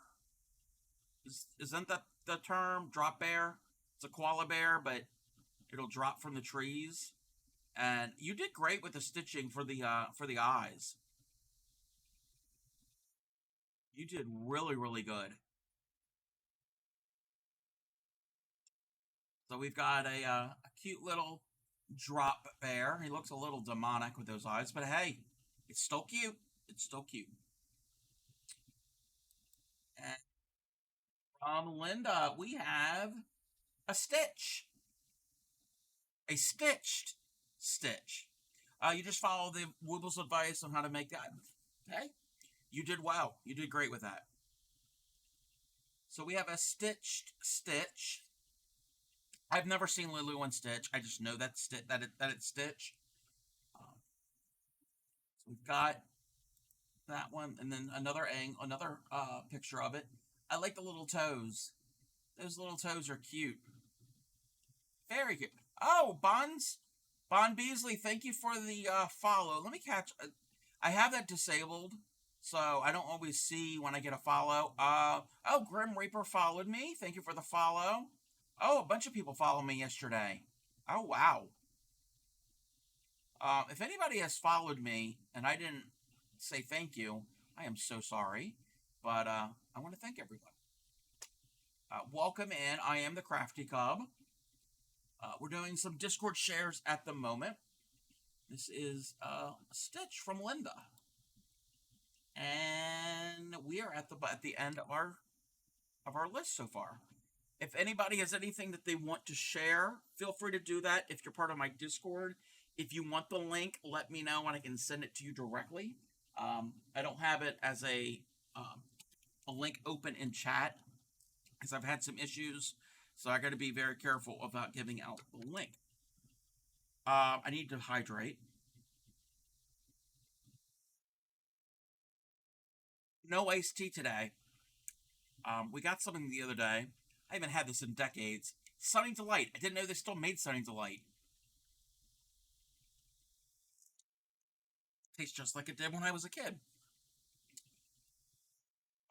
Isn't that the term, drop bear? It's a koala bear, but it'll drop from the trees. And you did great with the stitching for the eyes. You did really, really good. So we've got a cute little drop bear. He looks a little demonic with those eyes, but hey, it's still cute. It's still cute. And from Linda, we have a stitch, a stitched stitch. You just follow the Wooble's advice on how to make that. Okay, you did well. You did great with that. So we have a stitched stitch. I've never seen Lulu and Stitch. I just know that it's Stitch. So we've got that one, and then another picture of it. I like the little toes. Those little toes are cute. Very cute. Oh, buns. Bon Beasley, thank you for the follow. Let me catch. I have that disabled, so I don't always see when I get a follow. Oh, Grim Reaper followed me. Thank you for the follow. Oh, a bunch of people followed me yesterday. Oh, wow. If anybody has followed me and I didn't say thank you, I am so sorry. But I want to thank everyone. Welcome in. I am the Crafty Cub. We're doing some Discord shares at the moment. This is a stitch from Linda, and we are at the end of our list so far. If anybody has anything that they want to share, feel free to do that. If you're part of my Discord, if you want the link, let me know and I can send it to you directly. I don't have it as a link open in chat because I've had some issues, so I got to be very careful about giving out the link. I need to hydrate. No iced tea today. We got something the other day. I haven't had this in decades. Sunny Delight. I didn't know they still made Sunny Delight. Tastes just like it did when I was a kid.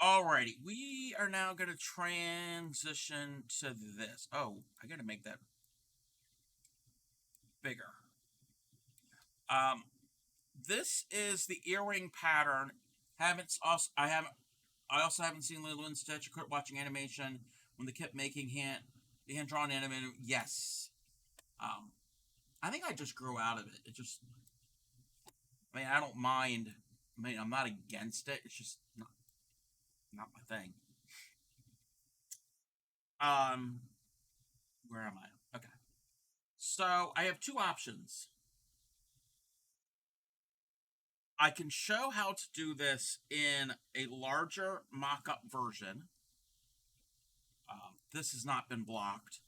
Alrighty, we are now going to transition to this. Oh, I got to make that bigger. This is the earring pattern. I also haven't seen Lilo and Stitch. I quit watching animation when they kept making the hand drawn animated. Yes. I think I just grew out of it. I don't mind. I'm not against it. It's just not my thing. Where am I? Okay. So I have two options. I can show how to do this in a larger mock-up version. This has not been blocked.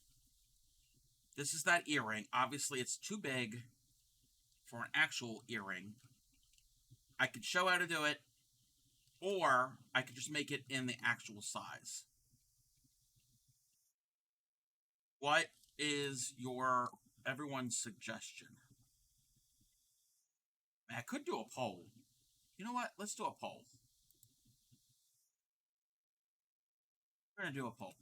This is that earring. Obviously, it's too big for an actual earring. I could show how to do it, or I could just make it in the actual size. What is everyone's suggestion? I could do a poll. You know what? Let's do a poll. We're going to do a poll.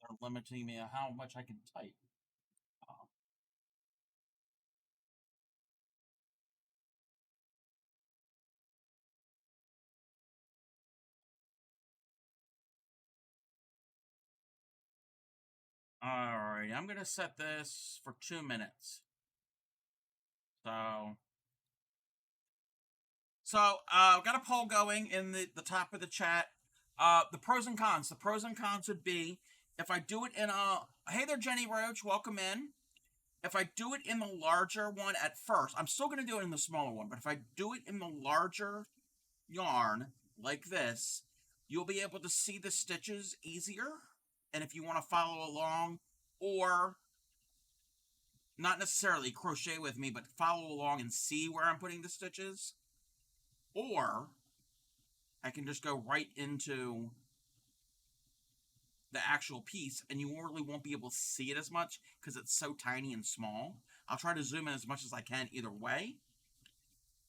They're limiting me on how much I can type. Alright, I'm going to set this for 2 minutes. So, got a poll going in the top of the chat. The pros and cons. The pros and cons would be if I do it in hey there, Jenny Roach, welcome in. If I do it in the larger one at first, I'm still going to do it in the smaller one, but if I do it in the larger yarn, like this, you'll be able to see the stitches easier. And if you want to follow along, or not necessarily crochet with me, but follow along and see where I'm putting the stitches, or I can just go right into the actual piece and you really won't be able to see it as much because it's so tiny and small. I'll try to zoom in as much as I can either way.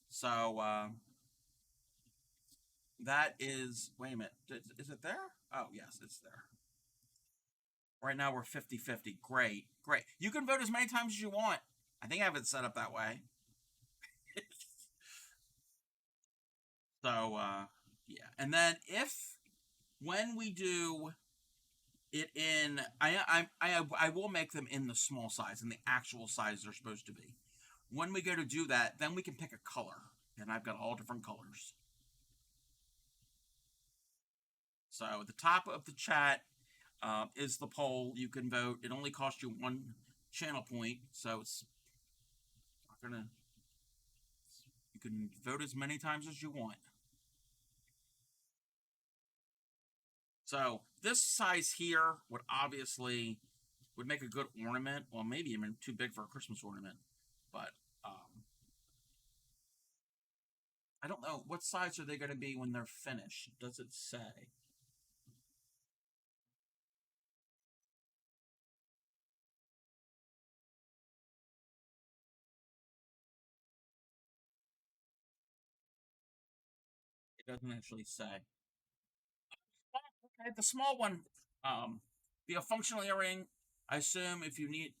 So that is, wait a minute, is it there? Oh yes, it's there. Right now we're 50-50. Great. You can vote as many times as you want. I think I have it set up that way. So yeah, and then when we do it in, I will make them in the small size, in the actual size they're supposed to be. When we go to do that, then we can pick a color, and I've got all different colors. So at the top of the chat is the poll. You can vote. It only costs you channel point, so it's not gonna. You can vote as many times as you want. So this size here would make a good ornament. Well, maybe even too big for a Christmas ornament, but I don't know what size are they going to be when they're finished. Does it say? It doesn't actually say. Okay, the small one, be a functional earring. I assume if you need,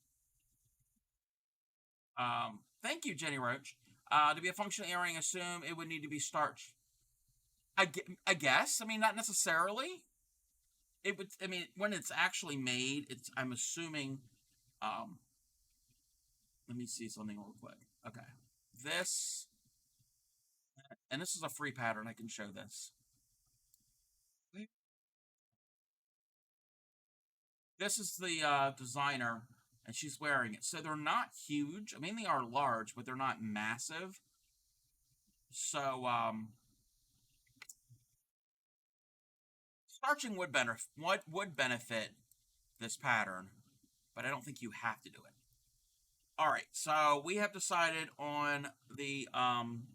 thank you, Jenny Roach. To be a functional earring, assume it would need to be starched. I guess. I mean, not necessarily. It would. I mean, when it's actually made, it's. I'm assuming. Um, Let me see something real quick. Okay, this and this is a free pattern. I can show this. This is the designer, and she's wearing it. So they're not huge. I mean, they are large, but they're not massive. So starching would benefit this pattern, but I don't think you have to do it. All right, so we have decided on the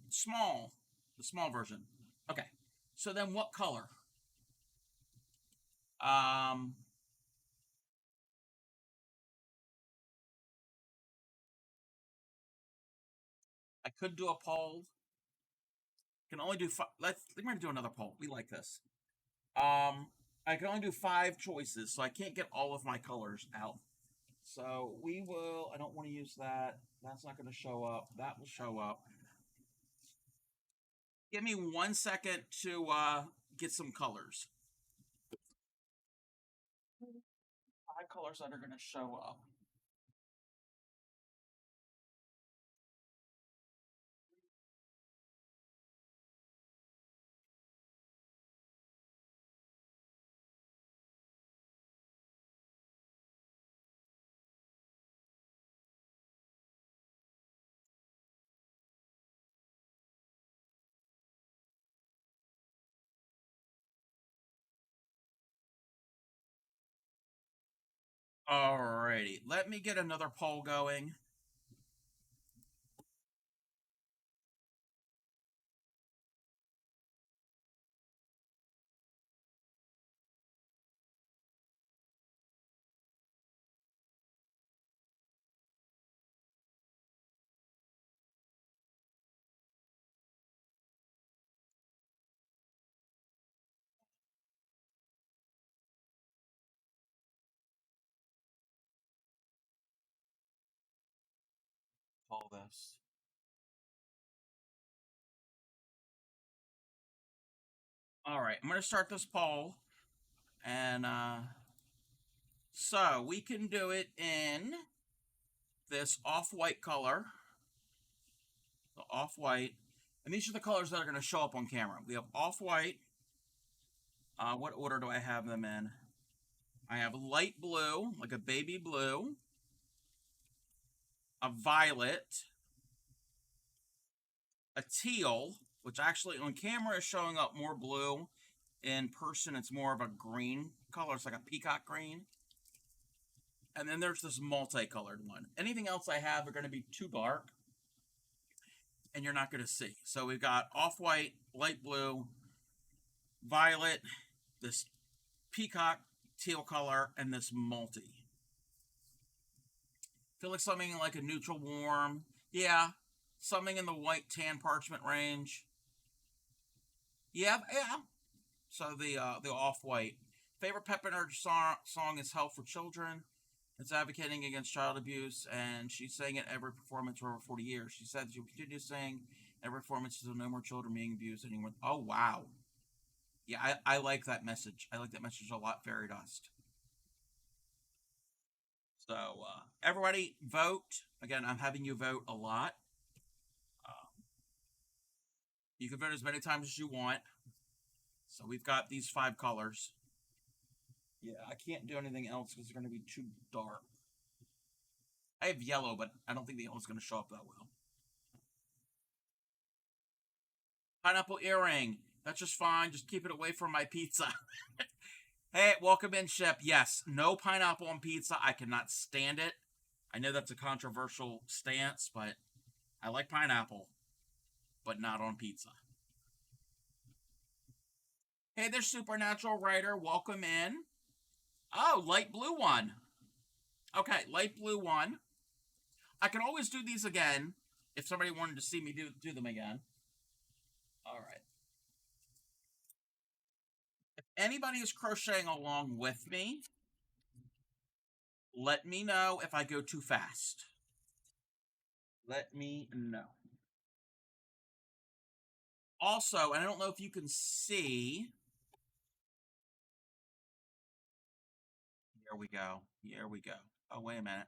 small version. Okay, so then what color? Um, I could do a poll. Can only do five. We're gonna do another poll. We like this. I can only do 5 choices, so I can't get all of my colors out. So we will. I don't want to use that. That's not going to show up. That will show up. Give me 1 second to get some colors. 5 colors that are going to show up. Alrighty, let me get another poll going. Poll this. All right, I'm going to start this poll, and so we can do it in this off-white color, the off-white, and these are the colors that are going to show up on camera. We have off-white. What order do I have them in? I have light blue, like a baby blue, a violet, a teal, which actually on camera is showing up more blue. In person, it's more of a green color. It's like a peacock green. And then there's this multicolored one. Anything else I have are going to be too dark, and you're not going to see. So we've got off-white, light blue, violet, this peacock teal color, and this multi. Feel like something like a neutral warm. Yeah, something in the white tan parchment range. Yeah. So the off white. Favorite Pepper song is "Help for Children." It's advocating against child abuse, and she sang it every performance for over 40 years. She said she will continue to sing every performance until no more children being abused anymore. Oh wow. Yeah, I like that message. I like that message a lot, Fairy Dust. So everybody vote. Again, I'm having you vote a lot. You can vote as many times as you want. So we've got these 5 colors. Yeah, I can't do anything else because they're going to be too dark. I have yellow, but I don't think the yellow's going to show up that well. Pineapple earring. That's just fine. Just keep it away from my pizza. Hey, welcome in, Shep. Yes, no pineapple on pizza. I cannot stand it. I know that's a controversial stance, but I like pineapple, but not on pizza. Hey there, Supernatural Writer. Welcome in. Oh, light blue one. Okay, light blue one. I can always do these again if somebody wanted to see me do them again. All right. If anybody is crocheting along with me, let me know if I go too fast. Let me know. Also, and I don't know if you can see. Here we go. Here we go. Oh, wait a minute.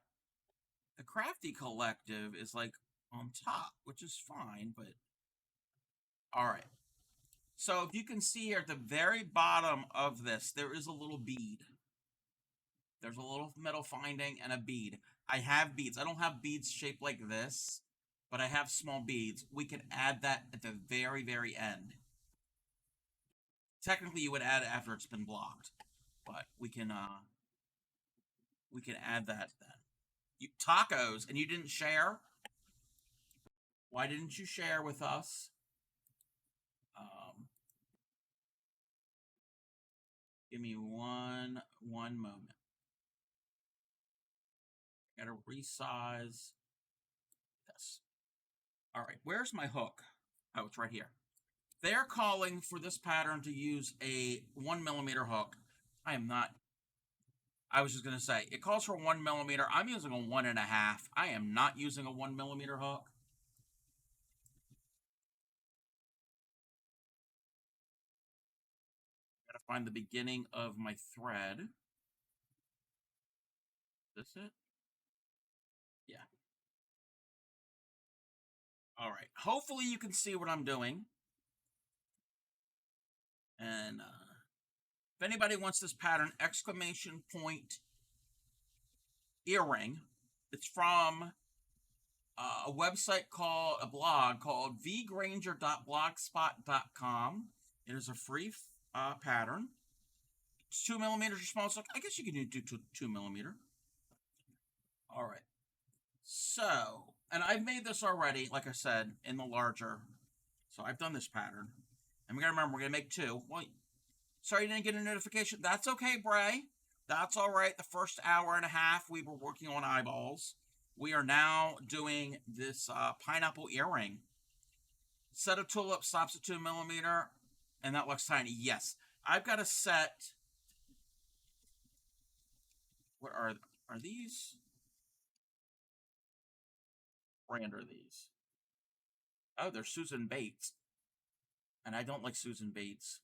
The Crafty Collective is like on top, which is fine, but all right. So if you can see here at the very bottom of this, there is a little bead. There's a little metal finding and a bead. I have beads. I don't have beads shaped like this, but I have small beads. We can add that at the very, very end. Technically, you would add it after it's been blocked, but we can add that then. Tacos, and you didn't share? Why didn't you share with us? Give me one moment. Gotta resize this. All right, where's my hook? Oh, it's right here. They're calling for this pattern to use a 1mm hook. I am not. I was just gonna say it calls for 1mm. I'm using a 1.5. I am not using a 1mm hook. Gotta find the beginning of my thread. Is this it? Yeah. All right. Hopefully you can see what I'm doing. And if anybody wants this pattern, exclamation point earring. It's from a website called, a blog called vgranger.blogspot.com. It is a free pattern. It's 2mm or small, so I guess you can do 2mm. All right. So, and I've made this already, like I said, in the larger. So I've done this pattern. And we gotta remember, we're gonna make two. Well, sorry you didn't get a notification. That's okay, Bray. That's all right. The first hour and a half, we were working on eyeballs. We are now doing this pineapple earring. Set of tulips stops at 2mm, and that looks tiny. Yes, I've got a set. What are these? Brand are these? Oh, they're Susan Bates, and I don't like Susan Bates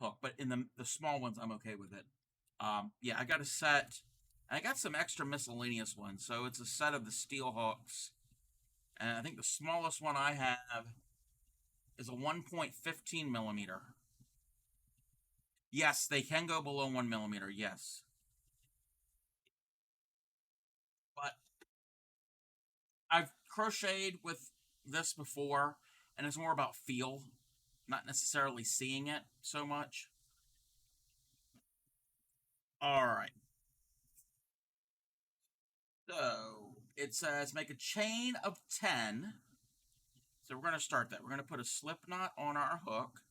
hook, but in the small ones, I'm okay with it. Yeah, I got a set. I got some extra miscellaneous ones, so it's a set of the steel hooks. And I think the smallest one I have is a 1.15mm. Yes, they can go below 1mm, yes. But I've crocheted with this before, and it's more about feel, not necessarily seeing it so much. All right. So it says make a chain of 10. So we're going to start that. We're going to put a slip knot on our hook.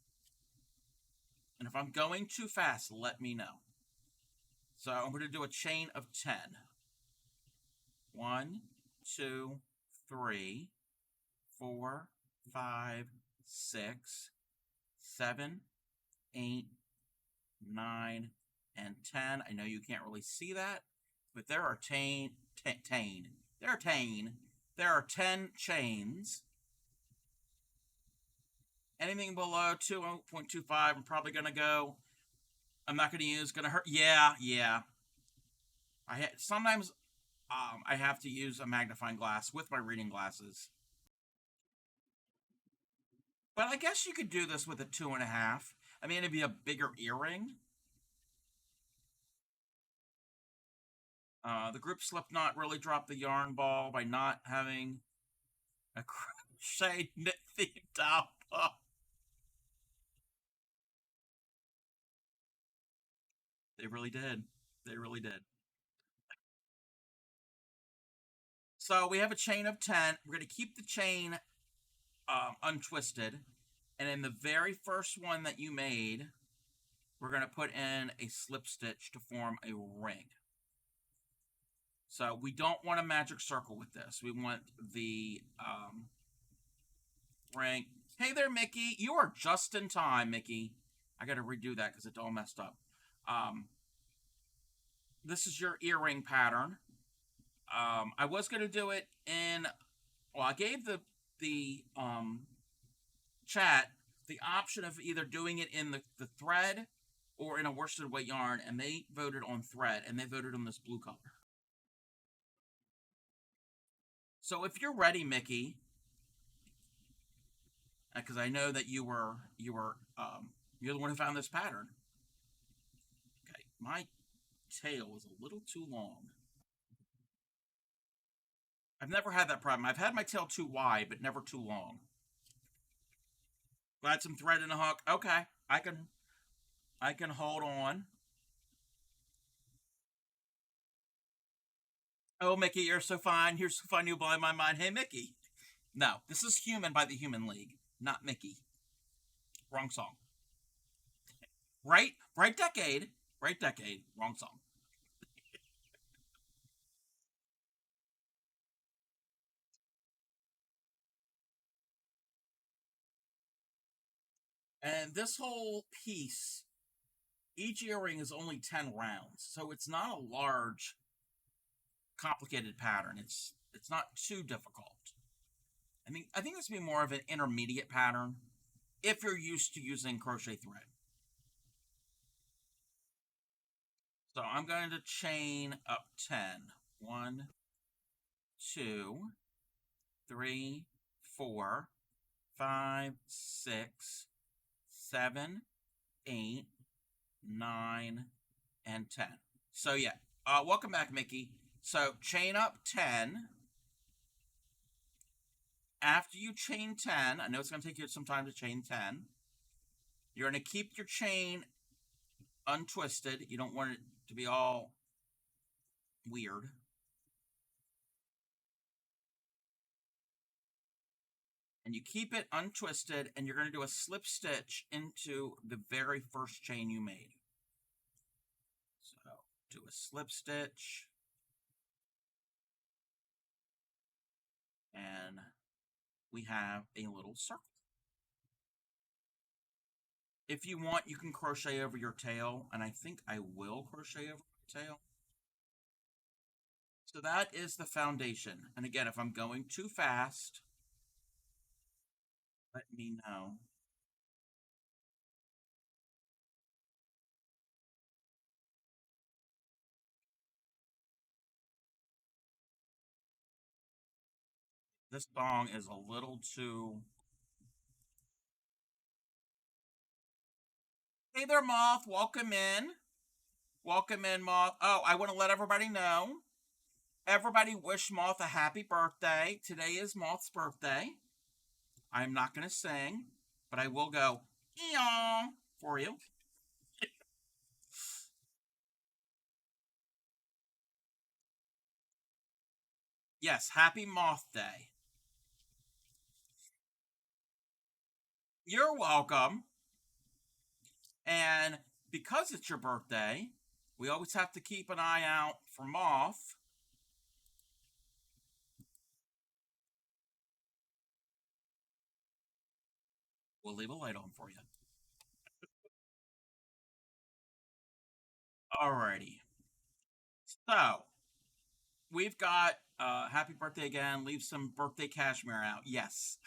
And if I'm going too fast, let me know. So I'm going to do a chain of 10. 1, 2, 3, 4, 5, 6, 7, 8, 9, and 10. I know you can't really see that, but there are 10 chains. Anything below 2.25, I'm probably going to go. I'm not going to use. Going to hurt. Yeah. Sometimes I have to use a magnifying glass with my reading glasses. But I guess you could do this with a 2.5. I mean, it'd be a bigger earring. The group Slipknot really dropped the yarn ball by not having a crochet knit themed album. They really did. They really did. So we have a chain of 10. We're going to keep the chain untwisted. And in the very first one that you made, we're going to put in a slip stitch to form a ring. So we don't want a magic circle with this. We want the ring. Hey there, Mickey. You are just in time, Mickey. I got to redo that because it's all messed up. This is your earring pattern. I was going to do it in, well, I gave the chat the option of either doing it in the thread or in a worsted weight yarn, and they voted on thread, and they voted on this blue color. So if you're ready, Mickey, because I know that you're the one who found this pattern. Okay, my tail is a little too long. I've never had that problem. I've had my tail too wide, but never too long. Add some thread in a hook. Okay, I can hold on. Oh, Mickey, you're so fine. You're so fine. You blow my mind. Hey, Mickey. No, this is Human by the Human League, not Mickey. Wrong song. Right decade. Right decade. Wrong song. And this whole piece, each earring is only 10 rounds, so it's not a large, complicated pattern. It's not too difficult. I think this would be more of an intermediate pattern if you're used to using crochet thread. So I'm going to chain up 10. 1, 2, 3, 4, 5, 6, 7, 8, 9, and 10. So yeah, welcome back, Mickey. So chain up 10. After you chain 10, I know it's going to take you some time to chain 10. You're going to keep your chain untwisted. You don't want it to be all weird. And you keep it untwisted, and you're going to do a slip stitch into the very first chain you made. So do a slip stitch. And we have a little circle. If you want, you can crochet over your tail, and I think I will crochet over my tail. So that is the foundation. And again, if I'm going too fast, let me know. This song is a little too... Hey there, Moth. Welcome in. Welcome in, Moth. Oh, I want to let everybody know. Everybody wish Moth a happy birthday. Today is Moth's birthday. I'm not going to sing, but I will go eon for you. Yes, happy Moth Day. You're welcome. And because it's your birthday, we always have to keep an eye out for Moth. We'll leave a light on for you. Alrighty. So, we've got happy birthday again. Leave some birthday cashmere out. Yes.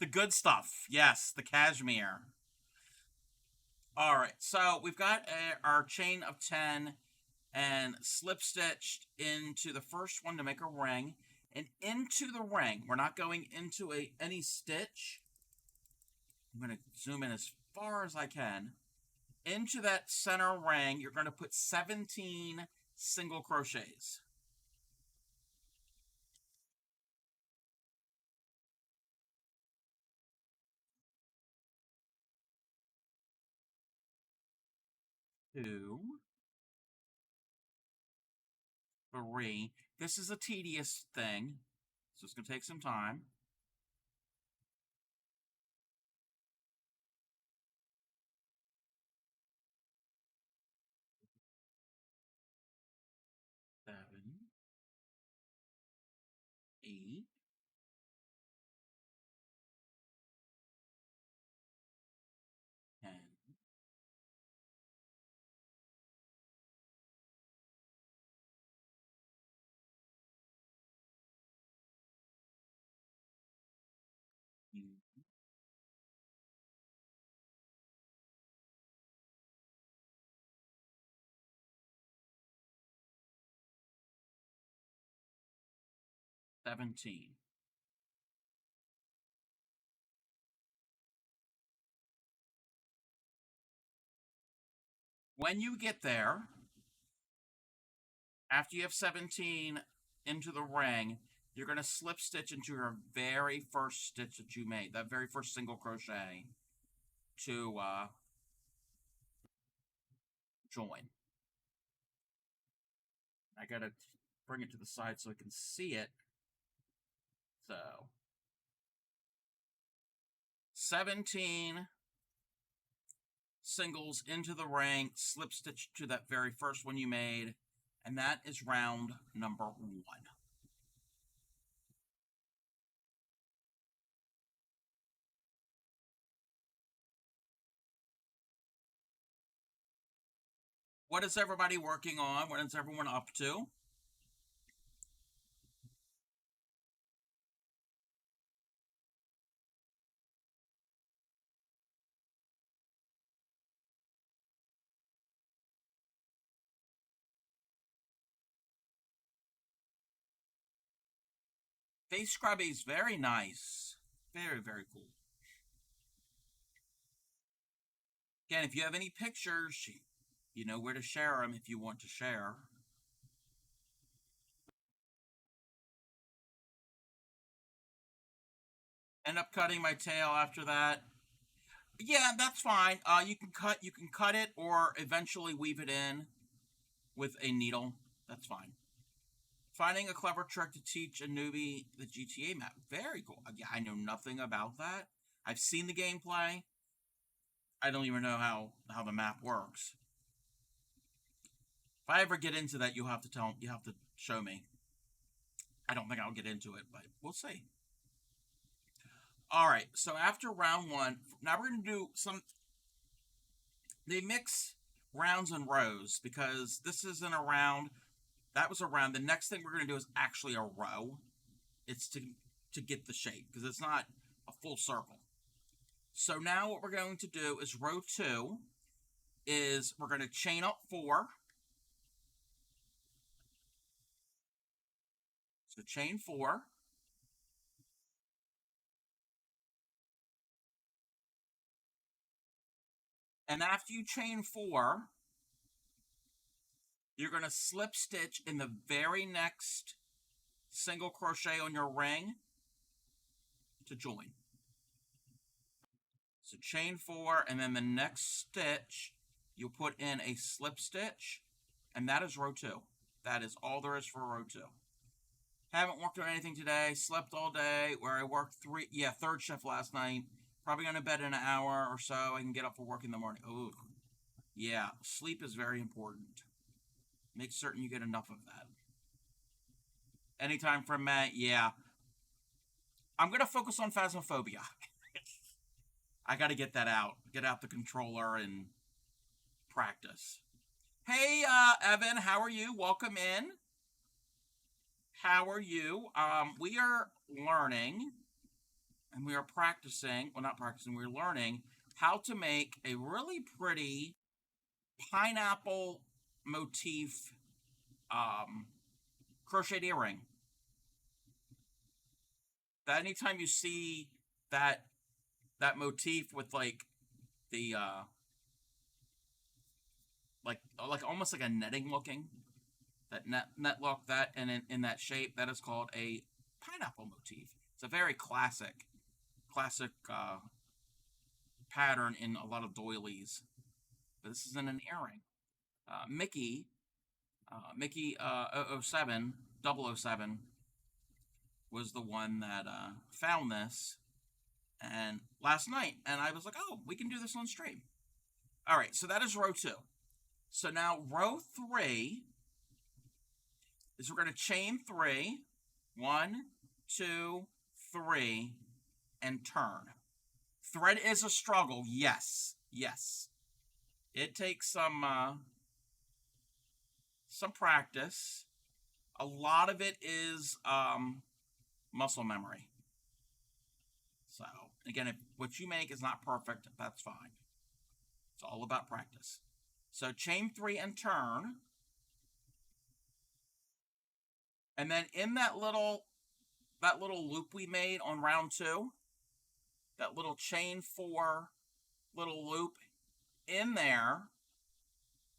The good stuff. Yes, the cashmere. Alright, so we've got our chain of 10 and slip stitched into the first one to make a ring. And into the ring, we're not going into any stitch. I'm going to zoom in as far as I can. Into that center ring, you're going to put 17 single crochets. Two, three. This is a tedious thing, so it's going to take some time. Seven, 8, 10, 17. When you get there, after you have 17 into the ring, you're going to slip stitch into your very first stitch that you made, that very first single crochet, to join. I got to bring it to the side so I can see it. So 17 singles into the ring, slip stitch to that very first one you made, and that is round number 1. What is everybody working on? What is everyone up to? Face scrubbies, very nice. Very, very cool. Again, if you have any pictures, you know where to share them if you want to share. End up cutting my tail after that. Yeah, that's fine. You can cut it or eventually weave it in with a needle. That's fine. Finding a clever trick to teach a newbie the GTA map. Very cool. Yeah, I know nothing about that. I've seen the gameplay. I don't even know how the map works. If I ever get into that, you have to show me. I don't think I'll get into it, but we'll see. All right, so after round 1, now we're going to do they mix rounds and rows because this isn't a round. That was a round. The next thing we're going to do is actually a row. It's to get the shape because it's not a full circle. So now what we're going to do is row 2 is we're going to chain up 4. So chain 4. And after you chain 4, you're going to slip stitch in the very next single crochet on your ring to join. So chain 4, and then the next stitch, you'll put in a slip stitch, and that is row 2. That is all there is for row 2. Haven't worked on anything today. Slept all day, where I worked third shift last night. Probably going to bed in an hour or so. I can get up for work in the morning. Ooh. Yeah, sleep is very important. Make certain you get enough of that. Anytime from Matt, yeah. I'm going to focus on Phasmophobia. I got to get that out. Get out the controller and practice. Hey, Evan, how are you? Welcome in. How are you? We are learning, and we are practicing, well, not practicing, we're learning how to make a really pretty pineapple motif crocheted earring. That anytime you see that motif with like the like almost like a netting looking, That net look, that and in that shape, that is called a pineapple motif. It's a very classic pattern in a lot of doilies. But this is in an earring. Mickey 007, 007 was the one that found this and last night, and I was like, oh, we can do this on stream. All right, so that is row 2. So now row 3 is we're going to chain 3, 1, 2, 3, and turn. Thread is a struggle, yes. It takes some practice. A lot of it is muscle memory. So again, if what you make is not perfect, that's fine. It's all about practice. So chain 3 and turn. And then in that little loop we made on round 2, that little chain 4 little loop in there,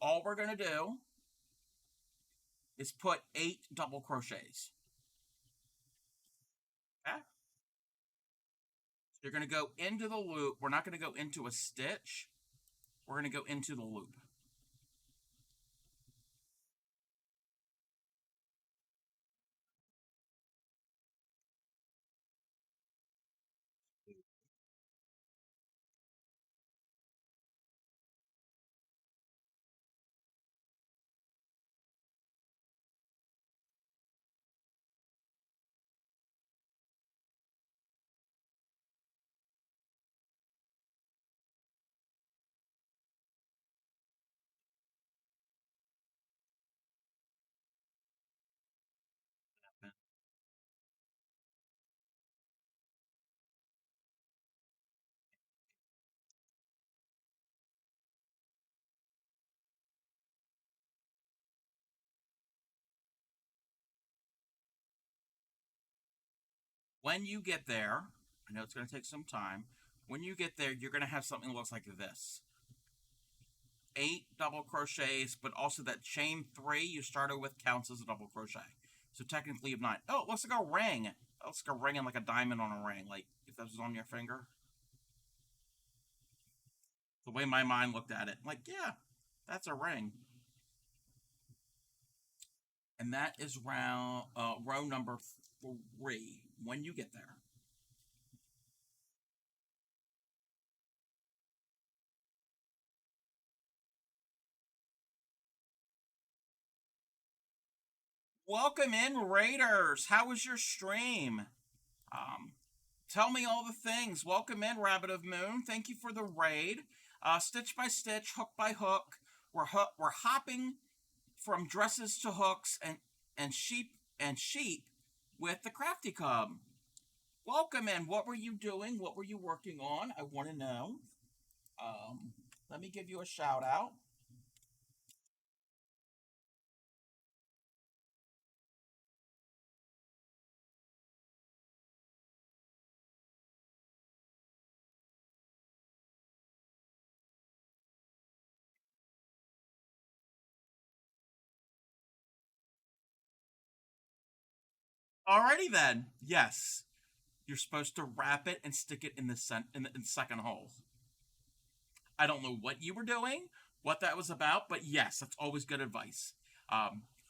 all we're going to do is put 8 double crochets. Okay? So you're going to go into the loop. We're not going to go into a stitch. We're going to go into the loop. When you get there, I know it's going to take some time. When you get there, you're going to have something that looks like this. 8 double crochets, but also that chain 3 you started with counts as a double crochet. So technically you have 9. Oh, it looks like a ring. It looks like a ring and like a diamond on a ring, like if that was on your finger. The way my mind looked at it, like, yeah, that's a ring. And that is row number 3 when you get there. Welcome in, Raiders. How was your stream? Um, Tell me all the things. Welcome in, Rabbit of Moon. Thank you for the raid. Stitch by stitch, hook by hook. We're hopping from dresses to hooks and sheep with the Crafty Cub. Welcome in. What were you doing? What were you working on? I want to know. Let me give you a shout out. Alrighty then. Yes, you're supposed to wrap it and stick it in the second hole. I don't know what you were doing, what that was about, but yes, that's always good advice.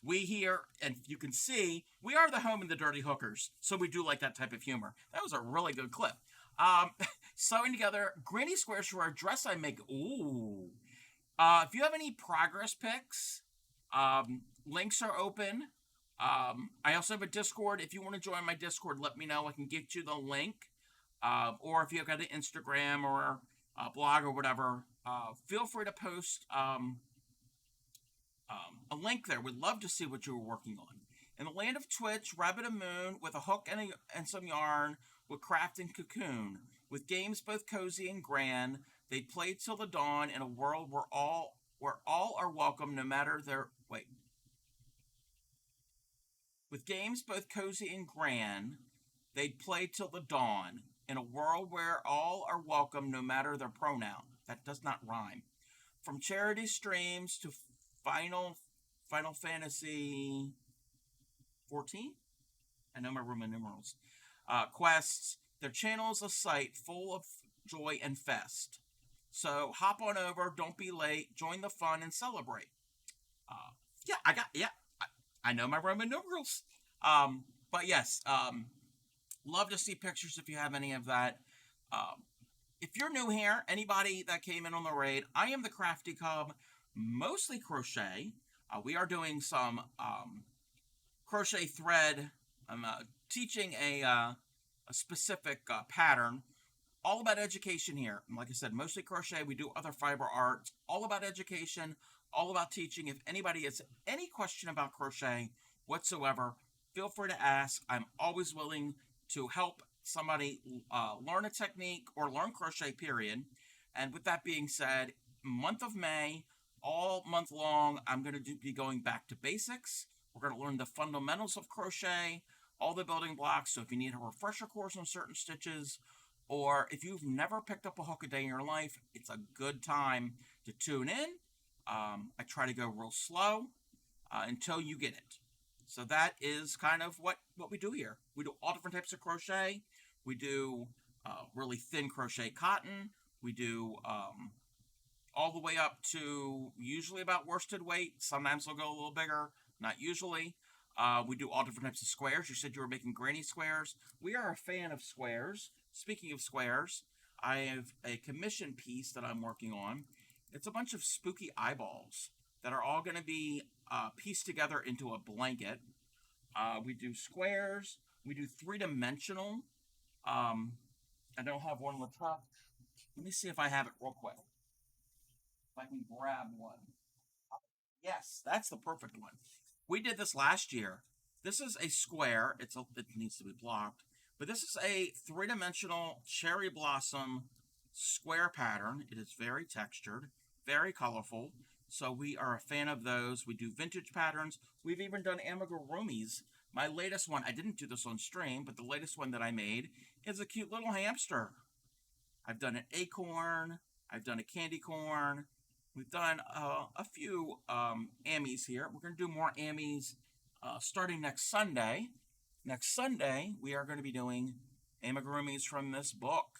We here, and you can see, we are the home of the Dirty Hookers, so we do like that type of humor. That was a really good clip. Sewing together granny squares for a dress I make. Ooh. If you have any progress pics, links are open. I also have a Discord. If you want to join my Discord, let me know. I can get you the link. Or if you've got an Instagram or a blog or whatever, feel free to post a link there. We'd love to see what you were working on. In the land of Twitch, Rabbit and Moon, with a hook and some yarn, would craft and cocoon. With games both cozy and grand, they'd play till the dawn in a world where all are welcome, no matter their wait. With games both cozy and grand, they'd play till the dawn in a world where all are welcome, no matter their pronoun. That does not rhyme. From charity streams to final Final Fantasy 14. I know my Roman numerals. Quests. Their channel is a site full of joy and fest. So hop on over. Don't be late. Join the fun and celebrate. Uh, yeah, I know my Roman numerals. But yes, love to see pictures if you have any of that. Um, if you're new here, anybody that came in on the raid, I am the Crafty Cub, mostly crochet. We are doing some crochet thread. I'm teaching a specific pattern, all about education here. And like I said, mostly crochet. We do other fiber arts, all about education, all about teaching. If anybody has any question about crochet whatsoever, feel free to ask. I'm always willing to help somebody learn a technique or learn crochet, period. And with that being said, month of May, all month long, I'm going to be going back to basics. We're going to learn the fundamentals of crochet, all the building blocks. So if you need a refresher course on certain stitches, or if you've never picked up a hook a day in your life, it's a good time to tune in. I try to go real slow until you get it. So that is kind of what we do here. We do all different types of crochet. We do really thin crochet cotton. We do all the way up to usually about worsted weight. Sometimes they'll go a little bigger, not usually. We do all different types of squares. You said you were making granny squares. We are a fan of squares. Speaking of squares, I have a commission piece that I'm working on. It's a bunch of spooky eyeballs that are all going to be pieced together into a blanket. We do squares. We do three-dimensional. I don't have one on the top. Let me see if I have it real quick. If I can grab one. Yes, that's the perfect one. We did this last year. This is a square. It needs to be blocked, but this is a three-dimensional cherry blossom square pattern. It is very textured, very colorful. So we are a fan of those. We do vintage patterns. We've even done amigurumis. My latest one, I didn't do this on stream, but the latest one that I made is a cute little hamster. I've done an acorn. I've done a candy corn. We've done a few Ammies here. We're going to do more Ammies starting next Sunday. Next Sunday, we are going to be doing amigurumis from this book.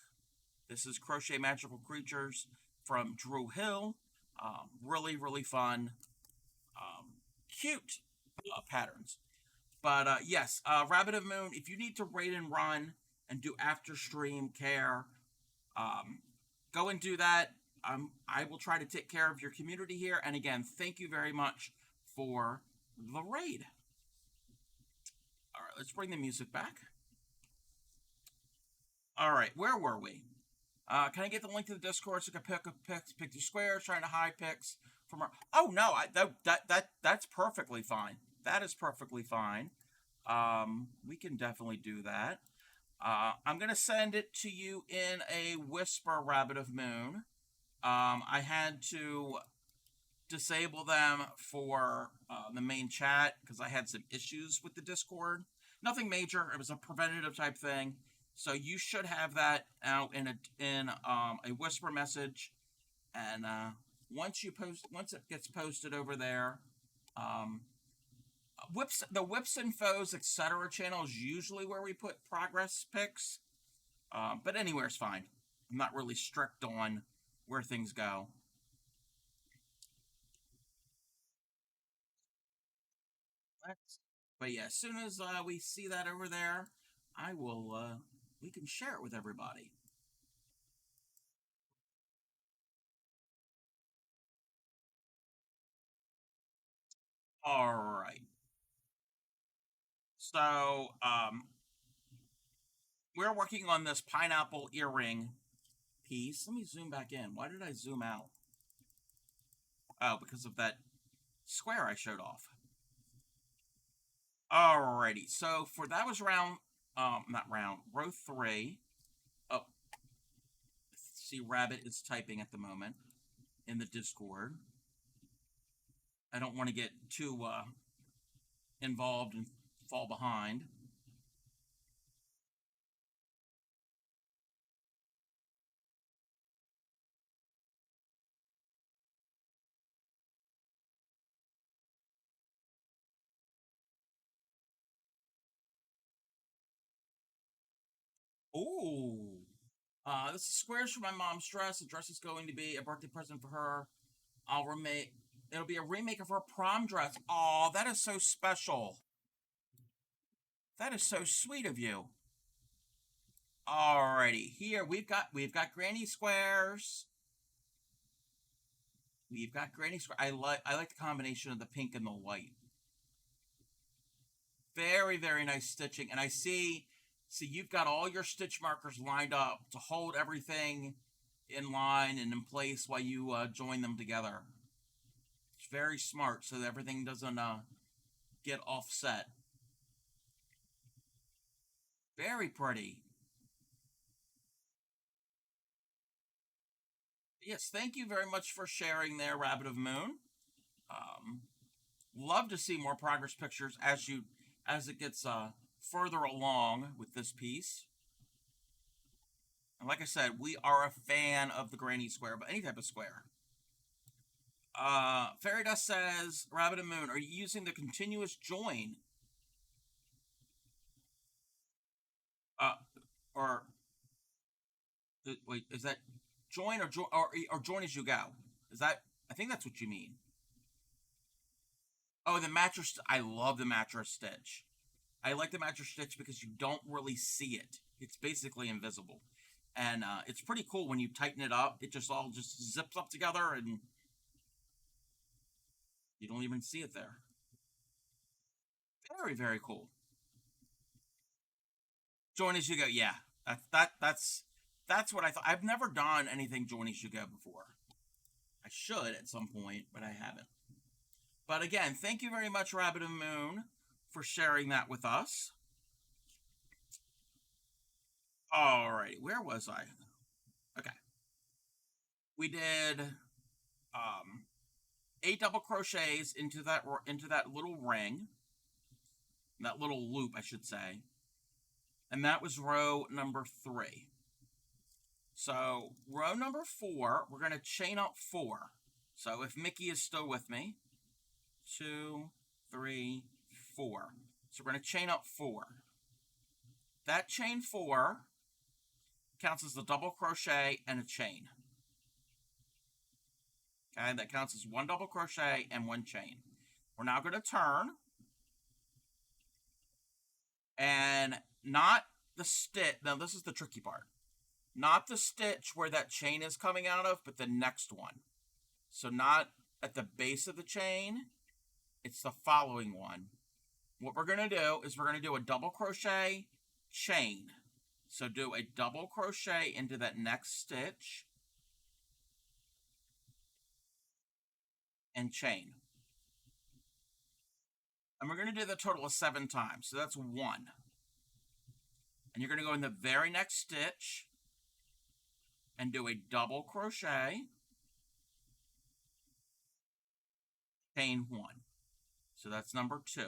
This is Crochet Magical Creatures from Drew Hill. Really, really fun, cute patterns. But yes, Rabbit of Moon, if you need to raid and run and do after stream care, go and do that. I will try to take care of your community here. And again, thank you very much for the raid. All right, let's bring the music back. All right, where were we? Can I get the link to the Discord so I can pick the squares, trying to hide pics from our... Oh, no, that's perfectly fine. That is perfectly fine. We can definitely do that. I'm going to send it to you in a whisper, Rabbit of Moon. I had to disable them for the main chat because I had some issues with the Discord. Nothing major. It was a preventative type thing. So you should have that out in a whisper message, and once it gets posted over there, the whips and foes etc. channel is usually where we put progress pics, but anywhere's fine. I'm not really strict on where things go. But yeah, as soon as we see that over there, I will. We can share it with everybody. All right. So we're working on this pineapple earring piece. Let me zoom back in. Why did I zoom out? Oh, because of that square I showed off. Alrighty, so for that was row 3. Oh, see, Rabbit is typing at the moment in the Discord. I don't want to get too involved and fall behind. Ooh. This is squares for my mom's dress. The dress is going to be a birthday present for her. I'll remake. It'll be a remake of her prom dress. Oh, that is so special. That is so sweet of you. Alrighty, here we've got granny squares. We've got granny square. I like the combination of the pink and the white. Very, very nice stitching. And I see you've got all your stitch markers lined up to hold everything in line and in place while you join them together. It's very smart so that everything doesn't get offset. Very pretty. Yes, thank you very much for sharing there, Rabbit of Moon. Um, Love to see more progress pictures as it gets further along with this piece. And like I said, we are a fan of the granny square, but any type of square. Fairy Dust says, Rabbit and Moon, are you using the continuous join? Uh, or wait, is that join or join as you go? Is that? I think that's what you mean. Oh, the mattress. I love the mattress stitch. I like the mattress stitch because you don't really see it. It's basically invisible, and it's pretty cool when you tighten it up. It just all just zips up together, and you don't even see it there. Very, very cool. Join as you go. Yeah, that's what I thought. I've never done anything join as you go before. I should at some point, but I haven't. But again, thank you very much, Rabbit and Moon, for sharing that with us. All right, where was I? Okay, we did 8 double crochets into that little ring, that little loop, I should say, and that was row number 3. So row number 4, we're going to chain up 4. So if Mickey is still with me, 2, 3, 4. So we're going to chain up 4. That chain 4 counts as the double crochet and a chain. Okay, that counts as 1 double crochet and 1 chain. We're now going to turn, and not the stitch. Now this is the tricky part. Not the stitch where that chain is coming out of, but the next one. So not at the base of the chain, it's the following one. What we're going to do is we're going to do a double crochet, chain. So do a double crochet into that next stitch and chain. And we're going to do the total of 7 times. So that's 1. And you're going to go in the very next stitch and do a double crochet, chain 1. So that's number 2. So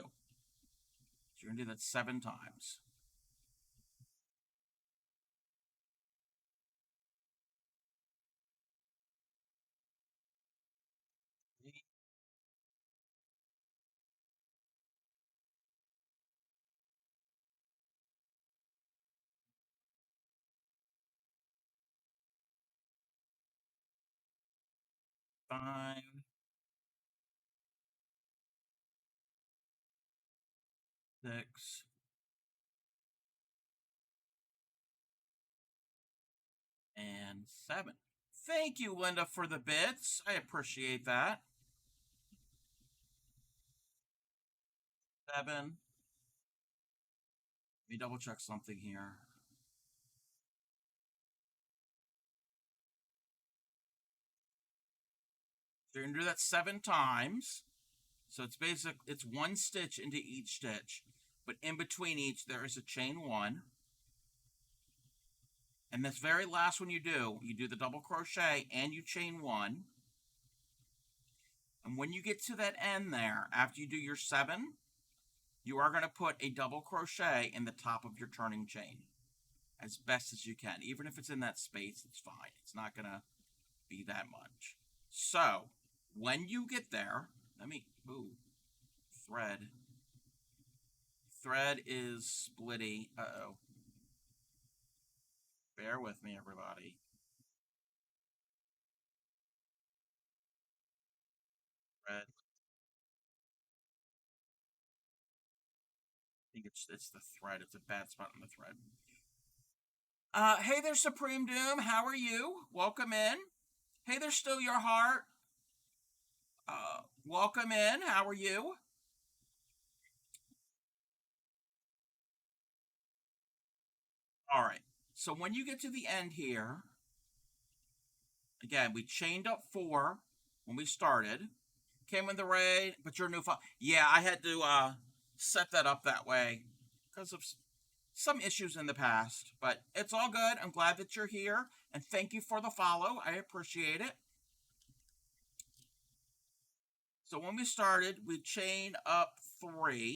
you're going to do that 7 times. Five, 6, and 7. Thank you, Linda, for the bits. I appreciate that. 7. Let me double check something here. So you're going to do that 7 times. So it's 1 stitch into each stitch. But in between each, there is a chain 1. And this very last one you do the double crochet and you chain 1. And when you get to that end there, after you do your 7, you are going to put a double crochet in the top of your turning chain as best as you can. Even if it's in that space, it's fine. It's not going to be that much. So when you get there, thread. Thread is splitty. Uh-oh. Bear with me, everybody. Red. I think it's the thread. It's a bad spot on the thread. Hey there, Supreme Doom. How are you? Welcome in. Hey there, Still Your Heart. Welcome in. How are you? All right. So when you get to the end here, again, we chained up 4 when we started. Came in the raid, but your new file. Yeah, I had to set that up that way because of some issues in the past. But it's all good. I'm glad that you're here, and thank you for the follow. I appreciate it. So when we started, we chained up 3.